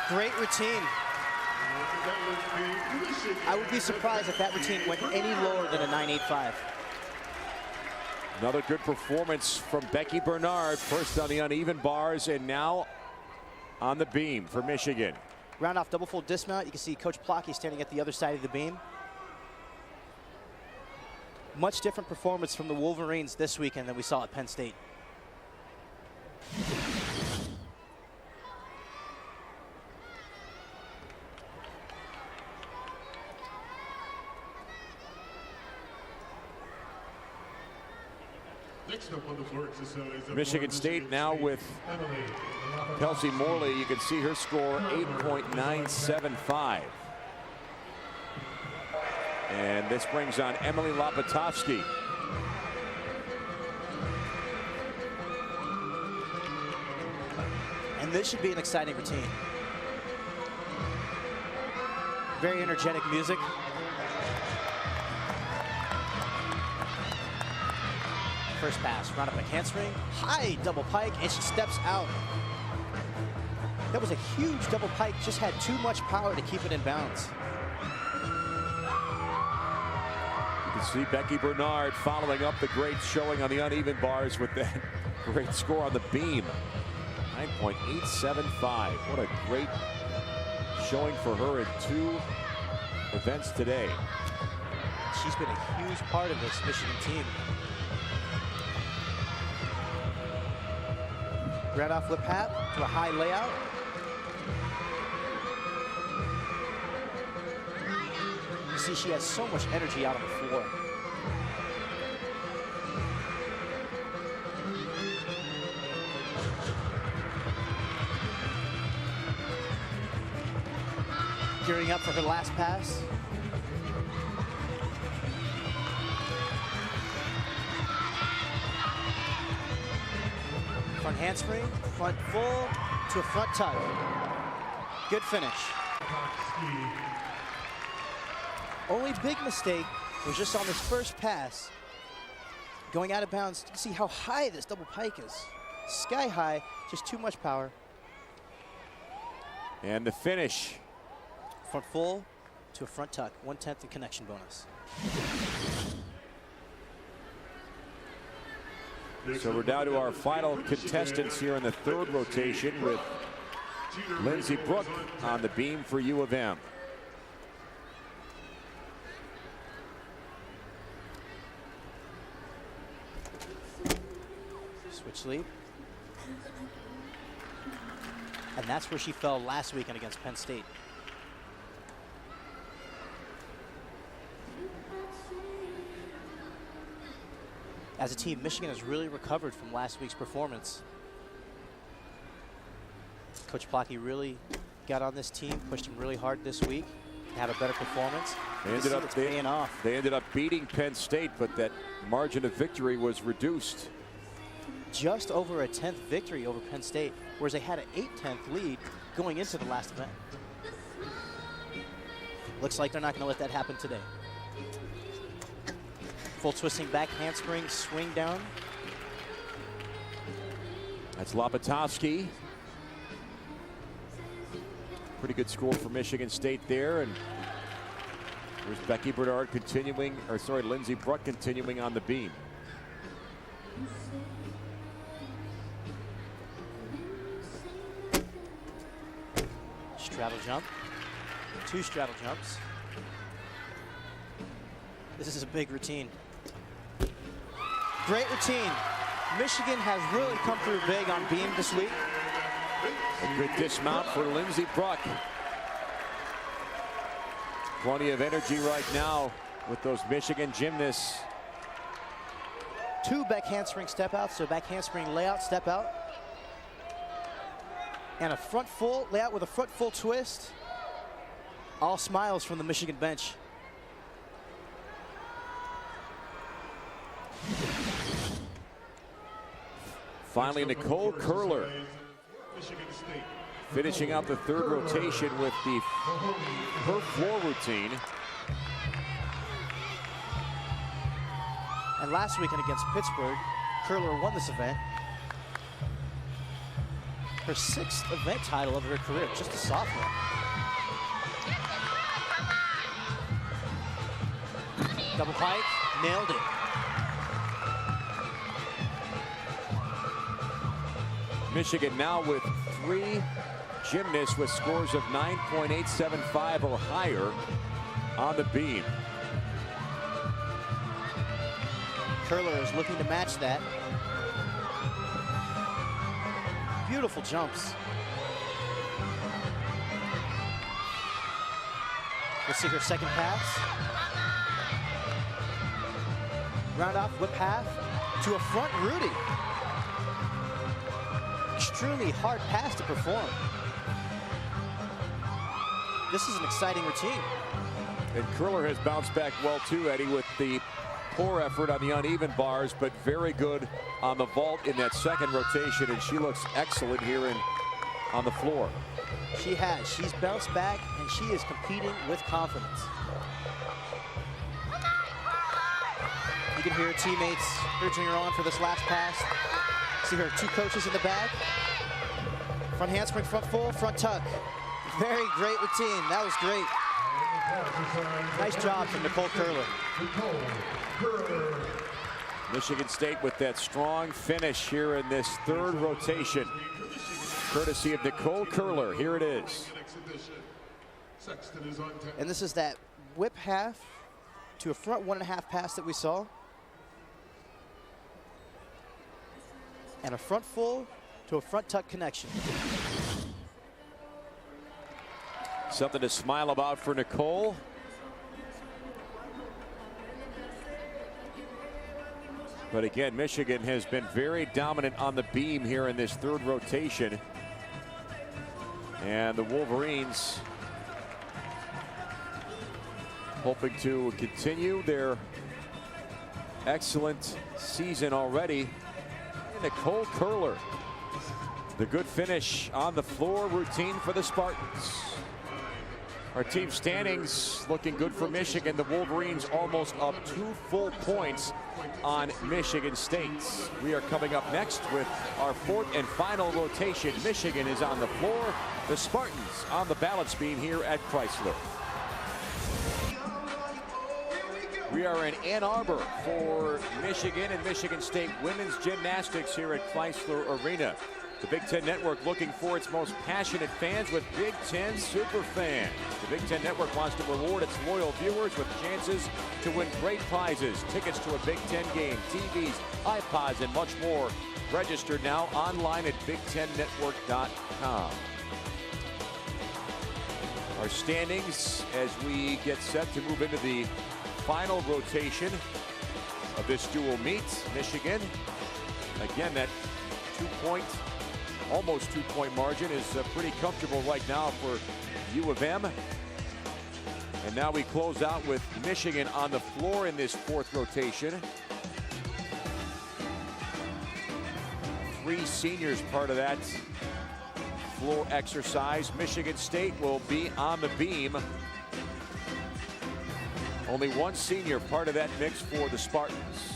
Great routine. I would be surprised if that routine went any lower than a 9.85. Another good performance from Becky Bernard, first on the uneven bars and now on the beam for Michigan. Round off double full dismount. You can see Coach Plocky standing at the other side of the beam. Much different performance from the Wolverines this weekend than we saw at Penn State. Next up on the floor exercise. Michigan State now with Kelsey Morley. You can see her score 8.975. And this brings on Emily Lopatovsky. And this should be an exciting routine. Very energetic music. First pass, round up a handspring, high double pike, and she steps out. That was a huge double pike, just had too much power to keep it in bounds. You can see Becky Bernard following up the great showing on the uneven bars with that great score on the beam. 9.875. What a great showing for her in two events today. She's been a huge part of this Michigan team. Right off flip hat to a high layout. You see she has so much energy out on the floor. Gearing up for her last pass. Front handspring, front full to a front tuck. Good finish. Only big mistake was just on this first pass. Going out of bounds. You can see how high this double pike is. Sky high, just too much power. And the finish. Front full to a front tuck. 1/10 in connection bonus. So we're down to our final contestants here in the third rotation with Lindsey Brooke on the beam for U of M. Switch lead. And that's where she fell last weekend against Penn State. As a team, Michigan has really recovered from last week's performance. Coach Plocky really got on this team, pushed them really hard this week to have a better performance. They ended up beating Penn State, but that margin of victory was reduced. Just over a 10th victory over Penn State, whereas they had an 8/10 lead going into the last event. Looks like they're not going to let that happen today. Full twisting back handspring, swing down. That's Lopatovsky. Pretty good score for Michigan State there. And there's Becky Bernard continuing, or sorry, Lindsey Brooke continuing on the beam. Straddle jump. 2 straddle jumps. This is a big routine. Great routine. Michigan has really come through big on beam this week. A good dismount for Lindsey Bruck. Plenty of energy right now with those Michigan gymnasts. 2 back handspring step outs, so back handspring layout, step out. And a front full layout with a front full twist. All smiles from the Michigan bench. Finally, Nicole Curler finishing out the 3rd rotation with her floor routine. And last weekend against Pittsburgh, Curler won this event. Her 6th event title of her career, just a sophomore. Double pike, nailed it. Michigan now with 3 gymnasts with scores of 9.875 or higher on the beam. Curler is looking to match that. Beautiful jumps. We'll see her second pass. Round off, whip half to a front Rudy. Extremely hard pass to perform. This is an exciting routine. And Curler has bounced back well too, Eddie, with the poor effort on the uneven bars, but very good on the vault in that second rotation, and she looks excellent here on the floor. She has. She's bounced back, and she is competing with confidence. You can hear her teammates urging her on for this last pass. See her 2 coaches in the back. Front handspring, front full, front tuck. Very great routine. That was great. Nice job from Nicole Curler. Michigan State with that strong finish here in this 3rd rotation. Courtesy of Nicole Curler. Here it is. And this is that whip half to a front 1.5 pass that we saw. And a front full to a front tuck connection. Something to smile about for Nicole. But again, Michigan has been very dominant on the beam here in this 3rd rotation. And the Wolverines hoping to continue their excellent season already. And Nicole Curler, the good finish on the floor routine for the Spartans. Our team standings looking good for Michigan. The Wolverines almost up 2 full points on Michigan State. We are coming up next with our 4th and final rotation. Michigan is on the floor. The Spartans on the balance beam here at Chrysler. We are in Ann Arbor for Michigan and Michigan State women's gymnastics here at Chrysler Arena. The Big Ten Network looking for its most passionate fans with Big Ten super fans. The Big Ten Network wants to reward its loyal viewers with chances to win great prizes, tickets to a Big Ten game, TVs, iPods, and much more. Register now online at BigTenNetwork.com. Our standings as we get set to move into the final rotation of this dual meet. Michigan, again, that almost 2-point margin is pretty comfortable right now for U of M. And now we close out with Michigan on the floor in this 4th rotation. 3 seniors part of that floor exercise. Michigan State will be on the beam. Only 1 senior part of that mix for the Spartans.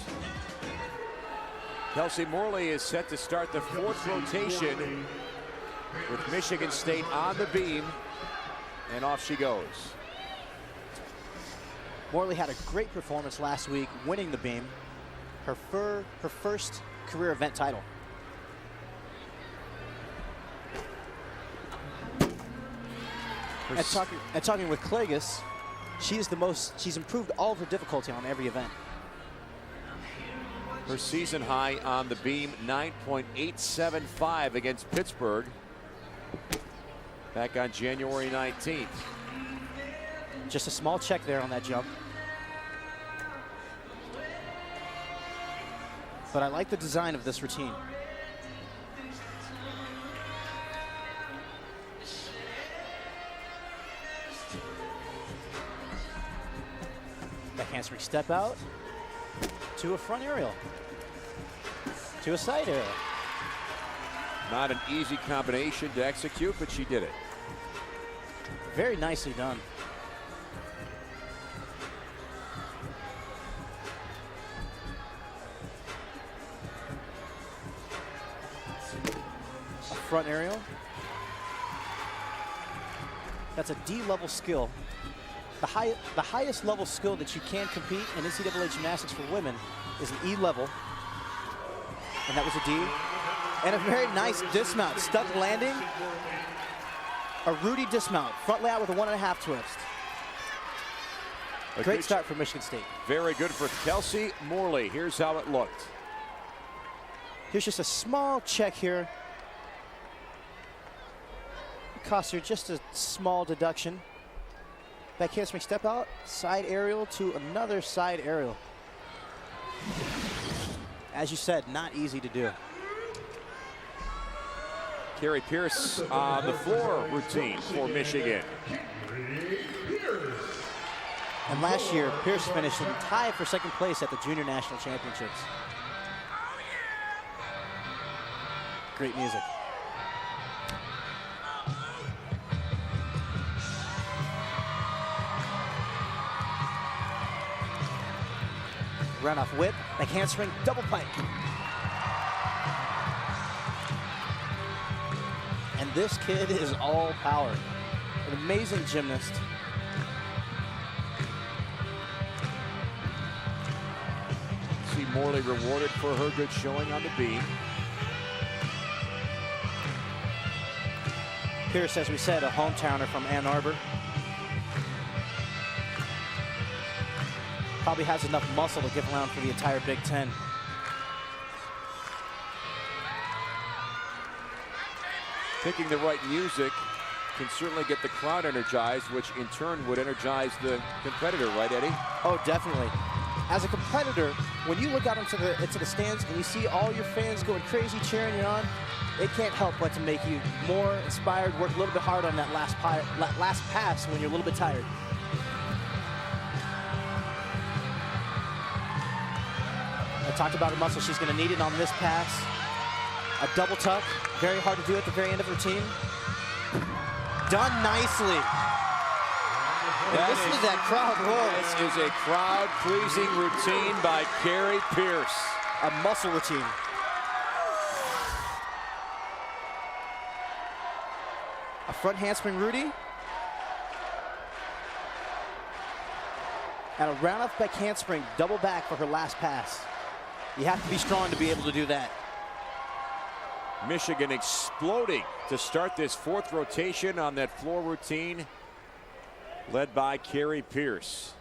Kelsey Morley is set to start the 4th rotation with Michigan State on the beam, and off she goes. Morley had a great performance last week, winning the beam, her first career event title. And talking with Klages, she's improved all of her difficulty on every event. Her season high on the beam, 9.875 against Pittsburgh back on January 19th. Just a small check there on that jump. But I like the design of this routine. Back handspring step out to a front aerial, to a side aerial. Not an easy combination to execute, but she did it. Very nicely done. A front aerial. That's a D-level skill. The highest level skill that you can compete in NCAA gymnastics for women is an E level. And that was a D. And a very nice dismount. Stuck landing. A Rudy dismount. Front layout with a 1.5 twist. Great start for Michigan State. Very good for Kelsey Morley. Here's how it looked. Here's just a small check here. It cost her just a small deduction. Back handspring step out, side aerial to another side aerial. As you said, not easy to do. Carrie Pierce on the floor routine for Michigan. And last year, Pierce finished in tied for second place at the Junior National Championships. Great music. Run off whip, back handspring, double pike. And this kid is all power. An amazing gymnast. See Morley rewarded for her good showing on the beam. Pierce, as we said, a hometowner from Ann Arbor. Probably has enough muscle to get around for the entire Big Ten. Picking the right music can certainly get the crowd energized, which in turn would energize the competitor, right, Eddie? Oh, definitely. As a competitor, when you look out into the stands and you see all your fans going crazy cheering you on, it can't help but to make you more inspired, work a little bit hard on that last pass when you're a little bit tired. I talked about her muscle. She's going to need it on this pass. A double tuck. Very hard to do at the very end of routine. Done nicely. Listen to that crowd roar. This is a crowd-pleasing routine by Carrie Pierce. A muscle routine. A front handspring Rudy. And a round off back handspring double back for her last pass. You have to be strong to be able to do that. Michigan exploding to start this fourth rotation on that floor routine, led by Carrie Pierce.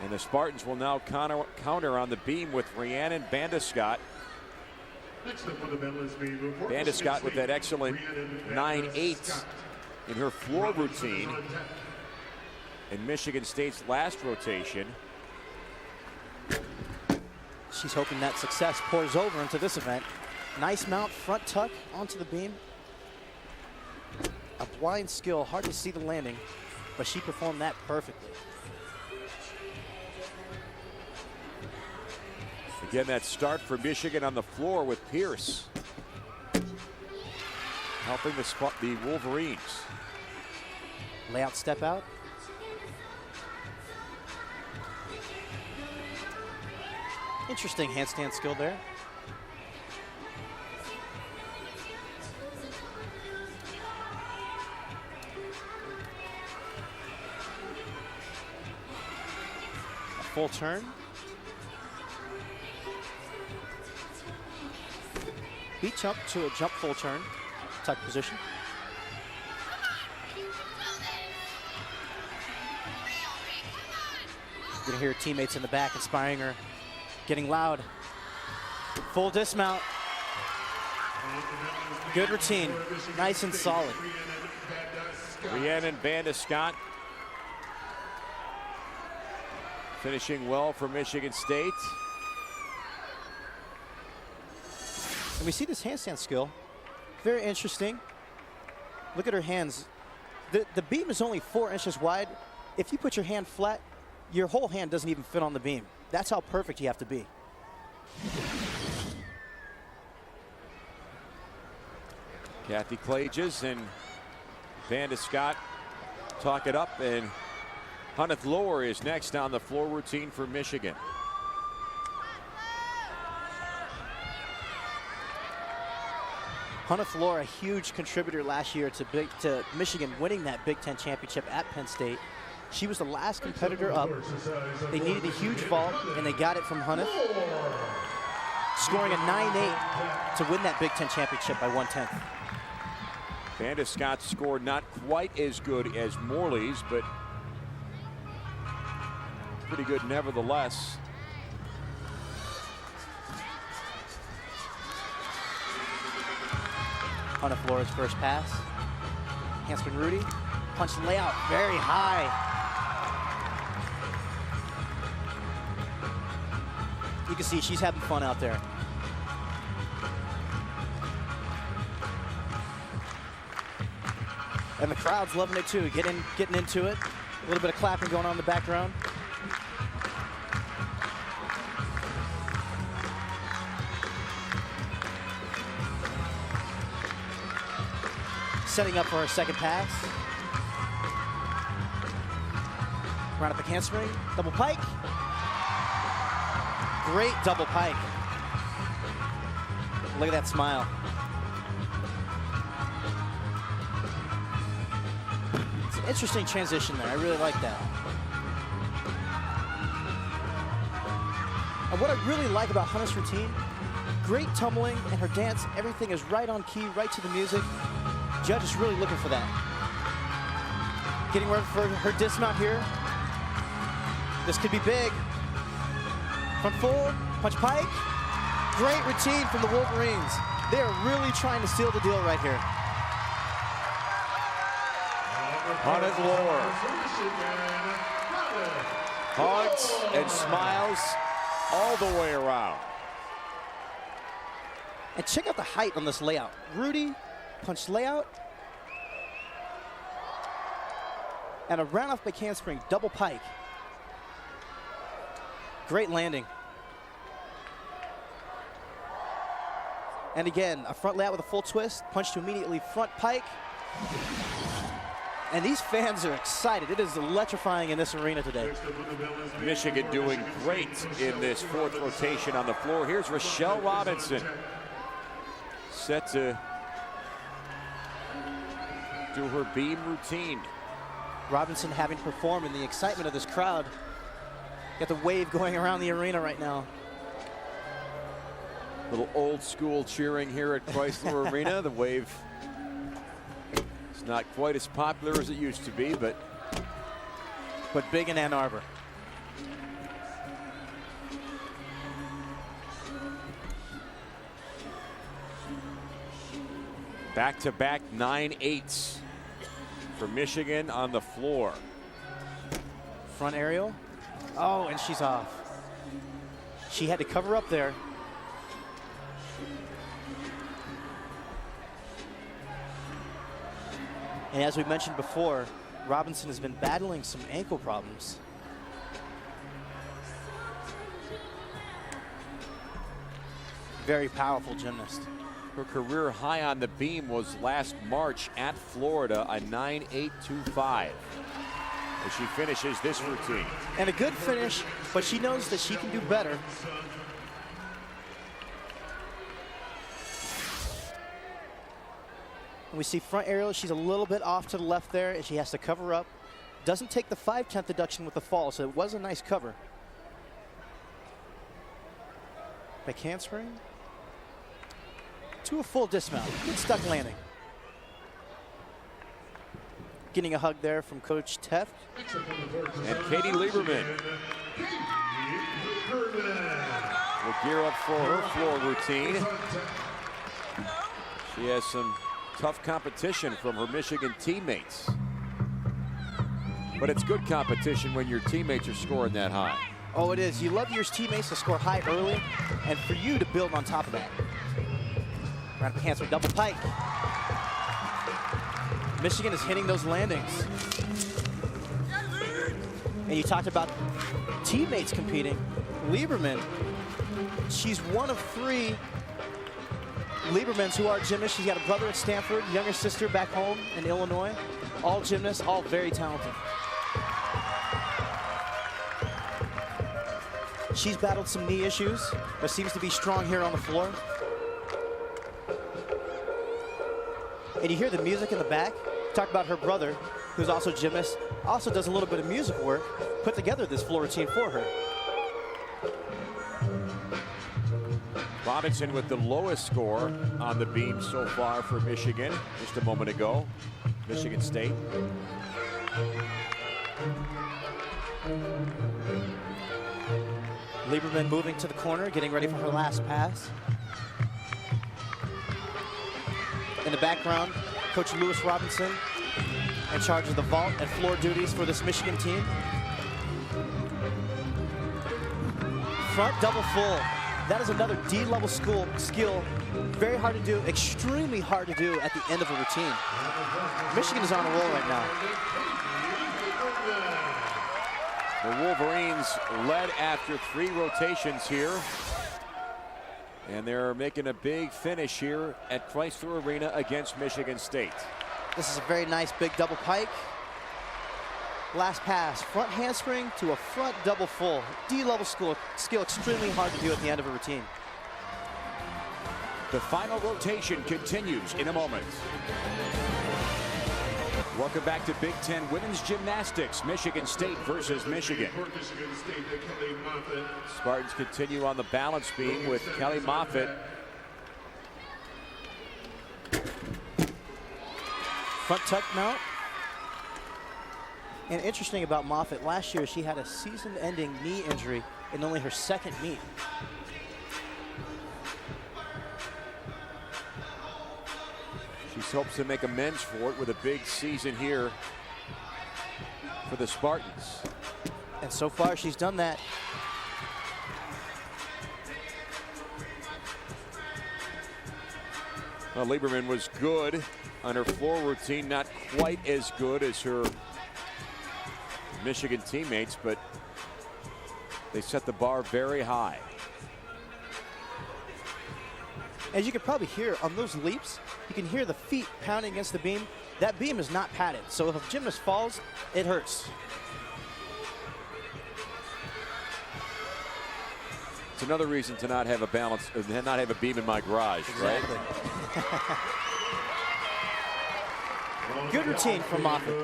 And the Spartans will now counter on the beam with Rhiannon Bandescott. Bandescott with that excellent 9-8 in her floor routine in Michigan State's last rotation. She's hoping that success pours over into this event. Nice mount, front tuck onto the beam. A blind skill, hard to see the landing, but she performed that perfectly. Again, that start for Michigan on the floor with Pierce helping the Wolverines. Layout step out. Interesting handstand skill there. A full turn. Beat jump to a jump full turn. Tuck position. You can hear her teammates in the back inspiring her, getting loud. Full dismount. Good routine, nice and solid. Rhiannon Vandescott finishing well for Michigan State. And we see this handstand skill. Very interesting. Look at her hands. The beam is only 4 inches wide. If you put your hand flat, your whole hand doesn't even fit on the beam. That's how perfect you have to be. Kathy Klages and Vandescott talk it up, and Hunneth Lohr is next on the floor routine for Michigan. Hunneth Lohr, a huge contributor last year to Michigan winning that Big Ten championship at Penn State. She was the last competitor up. They needed a huge vault, and they got it from Hunneth, scoring a 9.8 to win that Big Ten championship by 1/10. Vandescott scored not quite as good as Morley's, but pretty good nevertheless. Hunneth Lohr's first pass. Handspring Rudy. Punch layout very high. You can see she's having fun out there. And the crowd's loving it too, getting into it. A little bit of clapping going on in the background. Setting up for her second pass. Round up the handspring, double pike. Great double pike. Look at that smile. It's an interesting transition there. I really like that. And what I really like about Hunneth's routine, great tumbling, and her dance, everything is right on key, right to the music. Judge is really looking for that. Getting ready for her dismount here. This could be big. Front full, punch pike. Great routine from the Wolverines. They are really trying to seal the deal right here. Hunneth Lohr. Hugs and smiles all the way around. And check out the height on this layout. Rudy, punch layout. And a round off back handspring, double pike. Great landing. And again, a front layout with a full twist, punch to immediately front pike. And these fans are excited. It is electrifying in this arena today. Michigan doing great in this fourth rotation on the floor. Here's Rochelle Robinson, set to do her beam routine. Robinson having performed in the excitement of this crowd. Got the wave going around the arena right now. Little old school cheering here at Chrysler Arena. The wave is not quite as popular as it used to be, but big in Ann Arbor. back-to-back 9/8s for Michigan on the floor. Front aerial. Oh, and she's off. She had to cover up there. And as we mentioned before, Robinson has been battling some ankle problems. Very powerful gymnast. Her career high on the beam was last March at Florida, a 9.825. As she finishes this routine. And a good finish, but she knows that she can do better. And we see front aerial, she's a little bit off to the left there, and she has to cover up. Doesn't take the 5/10 deduction with the fall, so it was a nice cover. Back handspring. To a full dismount. Good stuck landing. Getting a hug there from Coach Teft. And Katie Lieberman gear up for her floor routine. She has some tough competition from her Michigan teammates. But it's good competition when your teammates are scoring that high. Oh, it is. You love your teammates to score high early, and for you to build on top of that. Round of hands for double pike. Michigan is hitting those landings. And you talked about teammates competing. Lieberman, she's one of 3 Liebermans who are gymnasts. She's got a brother at Stanford, younger sister back home in Illinois. All gymnasts, all very talented. She's battled some knee issues, but seems to be strong here on the floor. And you hear the music in the back. Talk about her brother, who's also a gymnast, also does a little bit of music work, put together this floor routine for her. Robinson with the lowest score on the beam so far for Michigan just a moment ago. Michigan State. Lieberman moving to the corner, getting ready for her last pass. In the background, Coach Lewis Robinson in charge of the vault and floor duties for this Michigan team. Front double full. That is another D-level skill. Very hard to do, extremely hard to do at the end of a routine. Michigan is on a roll right now. The Wolverines led after 3 rotations here. And they're making a big finish here at Chrysler Arena against Michigan State. This is a very nice big double pike. Last pass, front handspring to a front double full. D-level skill, extremely hard to do at the end of a routine. The final rotation continues in a moment. Welcome back to Big Ten Women's Gymnastics. Michigan State versus Michigan. Spartans continue on the balance beam with Kelly Moffitt. Front tuck mount. And interesting about Moffitt, last year she had a season-ending knee injury in only her 2nd meet. She hopes to make amends for it with a big season here for the Spartans. And so far she's done that. Well, Lieberman was good on her floor routine, not quite as good as her Michigan teammates, but they set the bar very high. As you can probably hear on those leaps, you can hear the feet pounding against the beam. That beam is not padded, so if a gymnast falls, it hurts. It's another reason to not have a balance, not have a beam in my garage, Exactly. right? Good routine from Moffitt.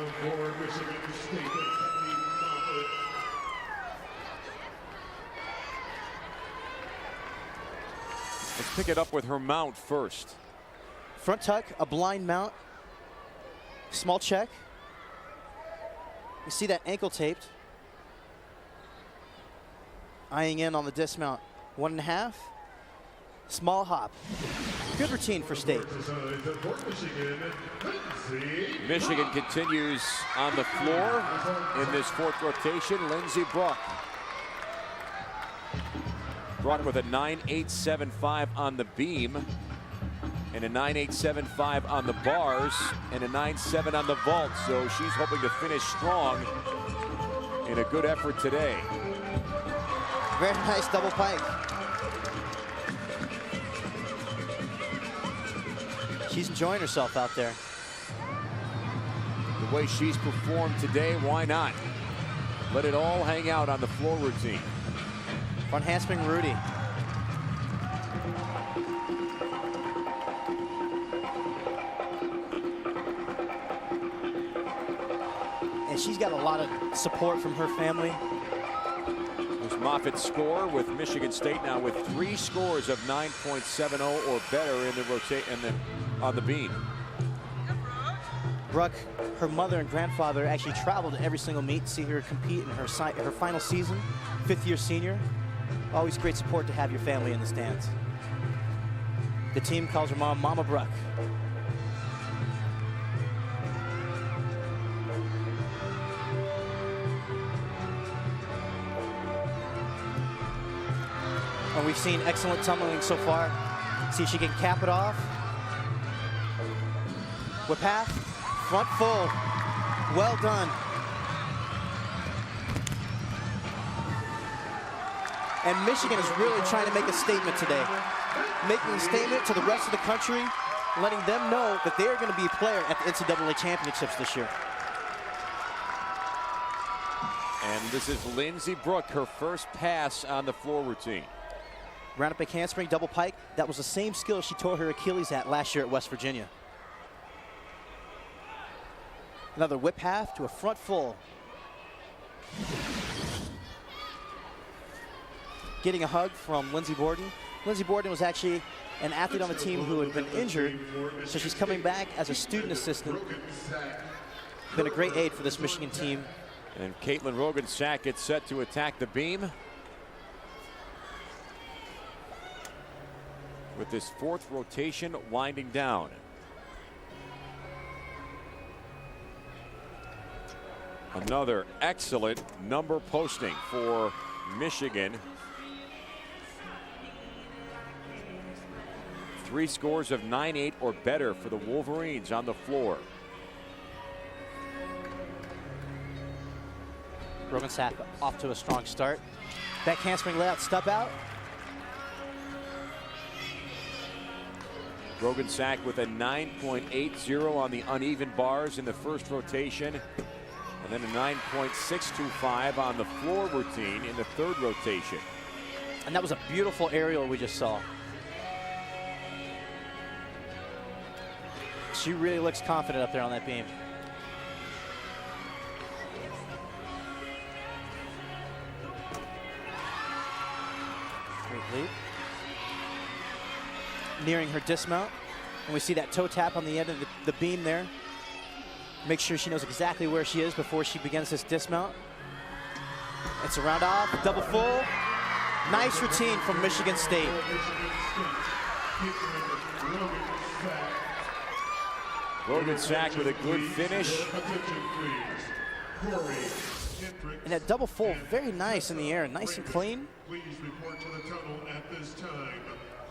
Let's pick it up with her mount first. Front tuck, a blind mount. Small check. You see that ankle taped. Eyeing in on the dismount. 1.5. Small hop. Good routine for State. Michigan continues on the floor in this 4th rotation. Lindsey Bruck brought with a 9.875 on the beam and a 9.875 on the bars and a 9.7 on the vault. So she's hoping to finish strong in a good effort today. Very nice double pike. She's enjoying herself out there. The way she's performed today, why not? Let it all hang out on the floor routine. Front handspring Rudy. And she's got a lot of support from her family. There's Moffitt's score with Michigan State now with 3 scores of 9.70 or better in the on the beam. Bruck, her mother and grandfather actually traveled to every single meet to see her compete in her final season, 5th-year senior. Always great support to have your family in the stands. The team calls her mom Mama Bruck. And we've seen excellent tumbling so far. See if she can cap it off. Whip half, front full. Well done. And Michigan is really trying to make a statement today. Making a statement to the rest of the country, letting them know that they're going to be a player at the NCAA championships this year. And this is Lindsey Brooke, her first pass on the floor routine. Round up a handspring, double pike. That was the same skill she tore her Achilles at last year at West Virginia. Another whip half to a front full. Getting a hug from Lindsey Borden. Lindsey Borden was actually an athlete on the team who had been injured, so she's coming back as a student assistant. Been a great aid for this Michigan team. And Caitlin Rogan-Sack gets set to attack the beam. With this fourth rotation winding down. Another excellent number posting for Michigan. 3 scores of 9-8 or better for the Wolverines on the floor. Rogan-Sack off to a strong start. Back handspring layout, step out. Rogan-Sack with a 9.80 on the uneven bars in the first rotation, and then a 9.625 on the floor routine in the third rotation. And that was a beautiful aerial we just saw. She really looks confident up there on that beam. Great leap. Nearing her dismount, and we see that toe tap on the end of the beam there. Make sure she knows exactly where she is before she begins this dismount. It's a round off, double full. Nice routine from Michigan State. Rogan-Sack with a good finish. And that double full, very nice in the air, nice and clean. Please report to the tunnel at this time.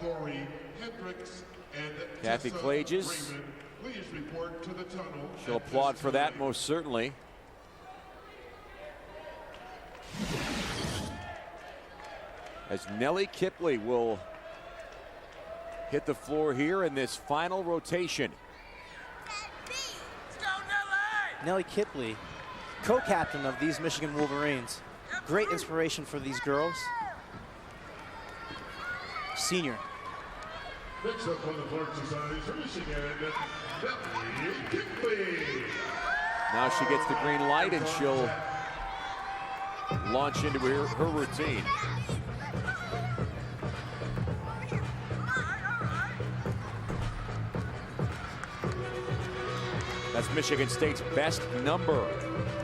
Corey Hendricks and Kathy Tessa Klages. Raymond, please report to the tunnel. She'll applaud for that, most certainly. As Nellie Kipley will hit the floor here in this final rotation. Nellie Kipley, co-captain of these Michigan Wolverines. Great inspiration for these girls. Senior. Next up on the floor exercise for Michigan, Nellie Kipley. Now she gets the green light and she'll launch into her routine. That's Michigan State's best number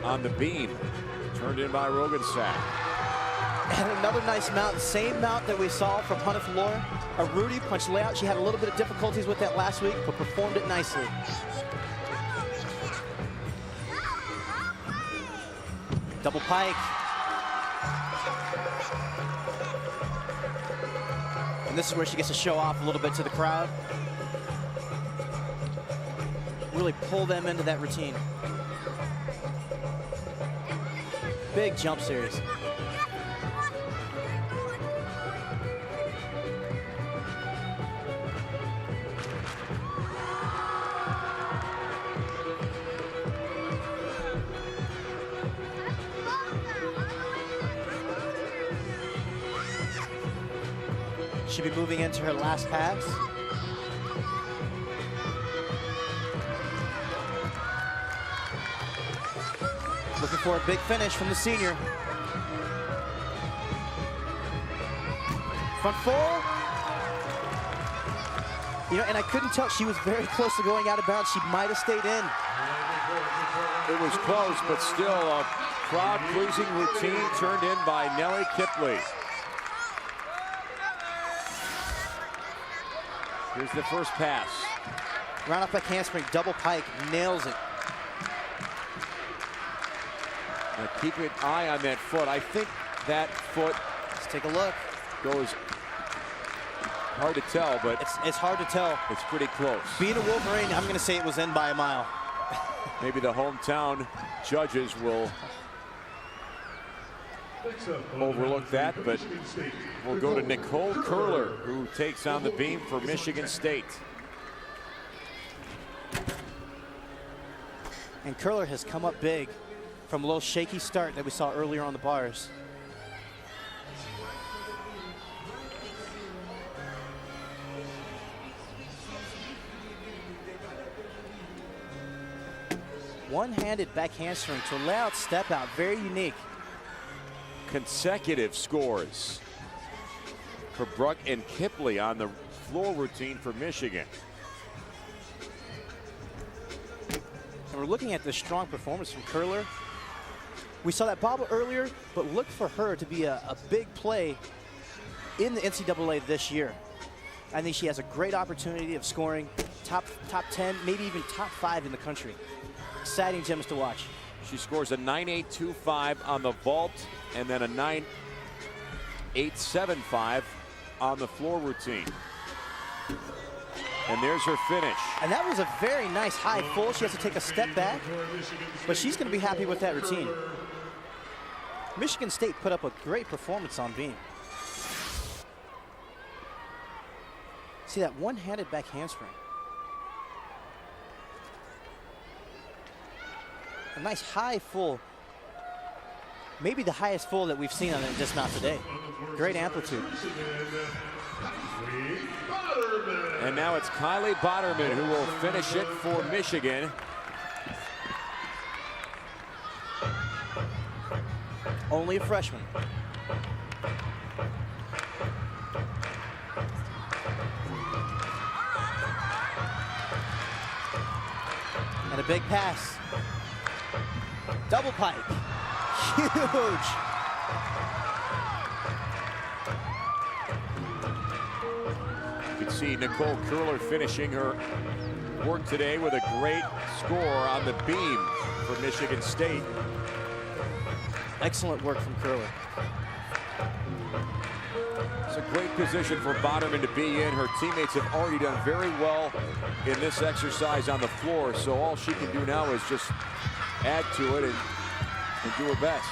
on the beam, turned in by Rogan-Sack. And another nice mount, same mount that we saw from Hunter Flora. A Rudy punch layout. She had a little bit of difficulties with that last week, but performed it nicely. Double pike. And this is where she gets to show off a little bit to the crowd. Really pull them into that routine. Big jump series. She'll be moving into her last pass. Looking for a big finish from the senior. Front full. You know, and I couldn't tell, she was very close to going out of bounds. She might have stayed in. It was close, but still a crowd-pleasing routine turned in by Nellie Kipley. Here's the first pass. Round off back handspring, double pike, nails it. Now keep an eye on that foot. I think that foot Let's take a look. goes, hard to tell, but It's hard to tell. it's pretty close. Being a Wolverine, I'm going to say it was in by a mile. Maybe the hometown judges will overlook that, but we'll go to Nicole Curler, who takes on the beam for Michigan State. And Curler has come up big from a little shaky start that we saw earlier on the bars. One-handed back handspring to allow it step out, very unique. Consecutive scores for Bruck and Kipley on the floor routine for Michigan. And we're looking at this strong performance from Curler. We saw that bobble earlier, but look for her to be a big play in the NCAA this year. I think she has a great opportunity of scoring top 10, maybe even top 5 in the country. Exciting gymnast to watch. She scores a 9.825 on the vault and then a 9.875 on the floor routine. And there's her finish. And that was a very nice high full. She has to take a step back, but she's going to be happy with that routine. Michigan State put up a great performance on beam. See that one-handed back handspring. A nice high full. Maybe the highest full that we've seen on it dismount today. Great amplitude. And now it's Kylie Boderman who will finish it for Michigan. Only a freshman. And a big pass. Double pike. Huge. You can see Nicole Curler finishing her work today with a great score on the beam for Michigan State. Excellent work from Curler. It's a great position for Boderman to be in. Her teammates have already done very well in this exercise on the floor, so all she can do now is just add to it and do her best.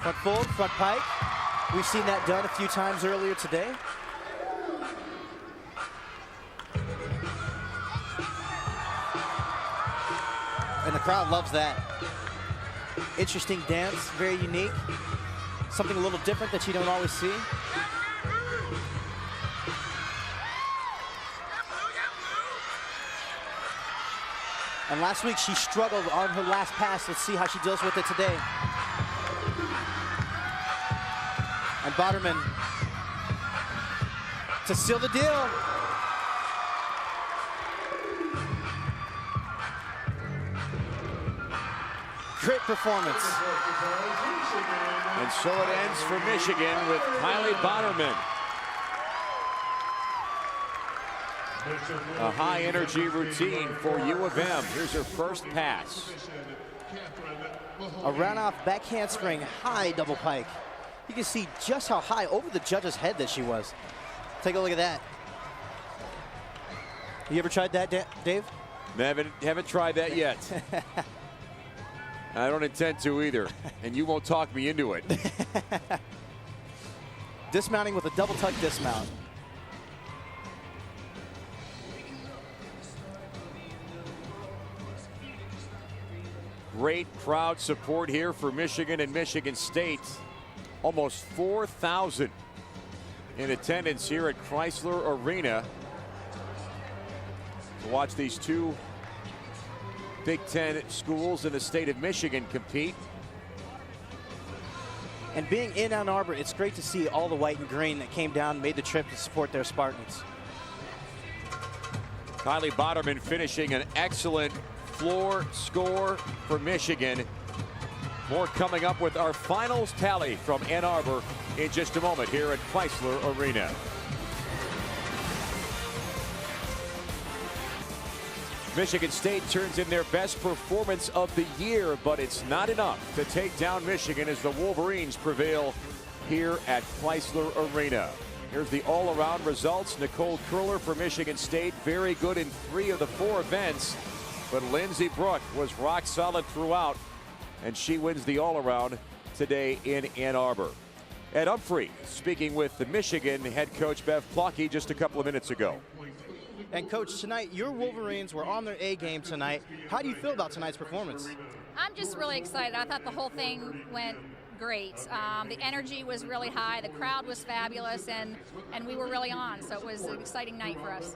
Front fold, front pike. We've seen that done a few times earlier today. And the crowd loves that. Interesting dance, very unique. Something a little different that you don't always see. And last week she struggled on her last pass. Let's see how she deals with it today. And Boderman to seal the deal. Great performance. And so it ends for Michigan with Kylie Boderman. A high energy routine for U of M. Here's her first pass. A round off back handspring, high double pike. You can see just how high over the judge's head that she was. Take a look at that. You ever tried that, Dave? Haven't tried that yet. I don't intend to either, and you won't talk me into it. Dismounting with a double tuck dismount. Great crowd support here for Michigan and Michigan State. Almost 4,000 in attendance here at Chrysler Arena to watch these two Big Ten schools in the state of Michigan compete. And being in Ann Arbor, it's great to see all the white and green that came down and made the trip to support their Spartans. Kylie Boderman finishing an excellent floor score for Michigan. More coming up with our finals tally from Ann Arbor in just a moment here at Chrysler Arena. Michigan State turns in their best performance of the year, but it's not enough to take down Michigan as the Wolverines prevail here at Chrysler Arena. Here's the all-around results. Nicole Curler for Michigan State, very good in 3 of the 4 events, but Lindsey Brook was rock solid throughout, and she wins the all-around today in Ann Arbor. Ed Humphrey speaking with the Michigan head coach Bev Plotke just a couple of minutes ago. And Coach, tonight your Wolverines were on their A game tonight. How do you feel about tonight's performance? I'm just really excited. I thought the whole thing went great. The energy was really high, the crowd was fabulous, and we were really on, so it was an exciting night for us.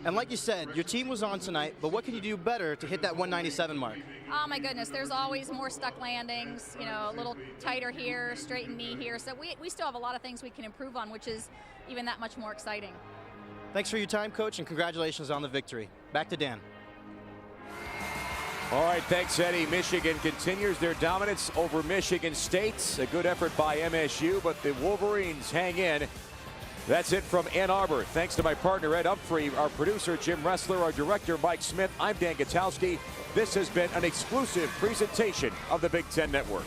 And like you said, your team was on tonight, but what can you do better to hit that 197 mark? Oh my goodness, there's always more stuck landings, you know, a little tighter here, straightened knee here, so we still have a lot of things we can improve on, which is even that much more exciting. Thanks for your time, Coach, and congratulations on the victory. Back to Dan. All right, thanks, Eddie. Michigan continues their dominance over Michigan State. A good effort by MSU, but the Wolverines hang in. That's it from Ann Arbor. Thanks to my partner, Ed Humphrey, our producer, Jim Ressler, our director, Mike Smith. I'm Dan Gutowski. This has been an exclusive presentation of the Big Ten Network.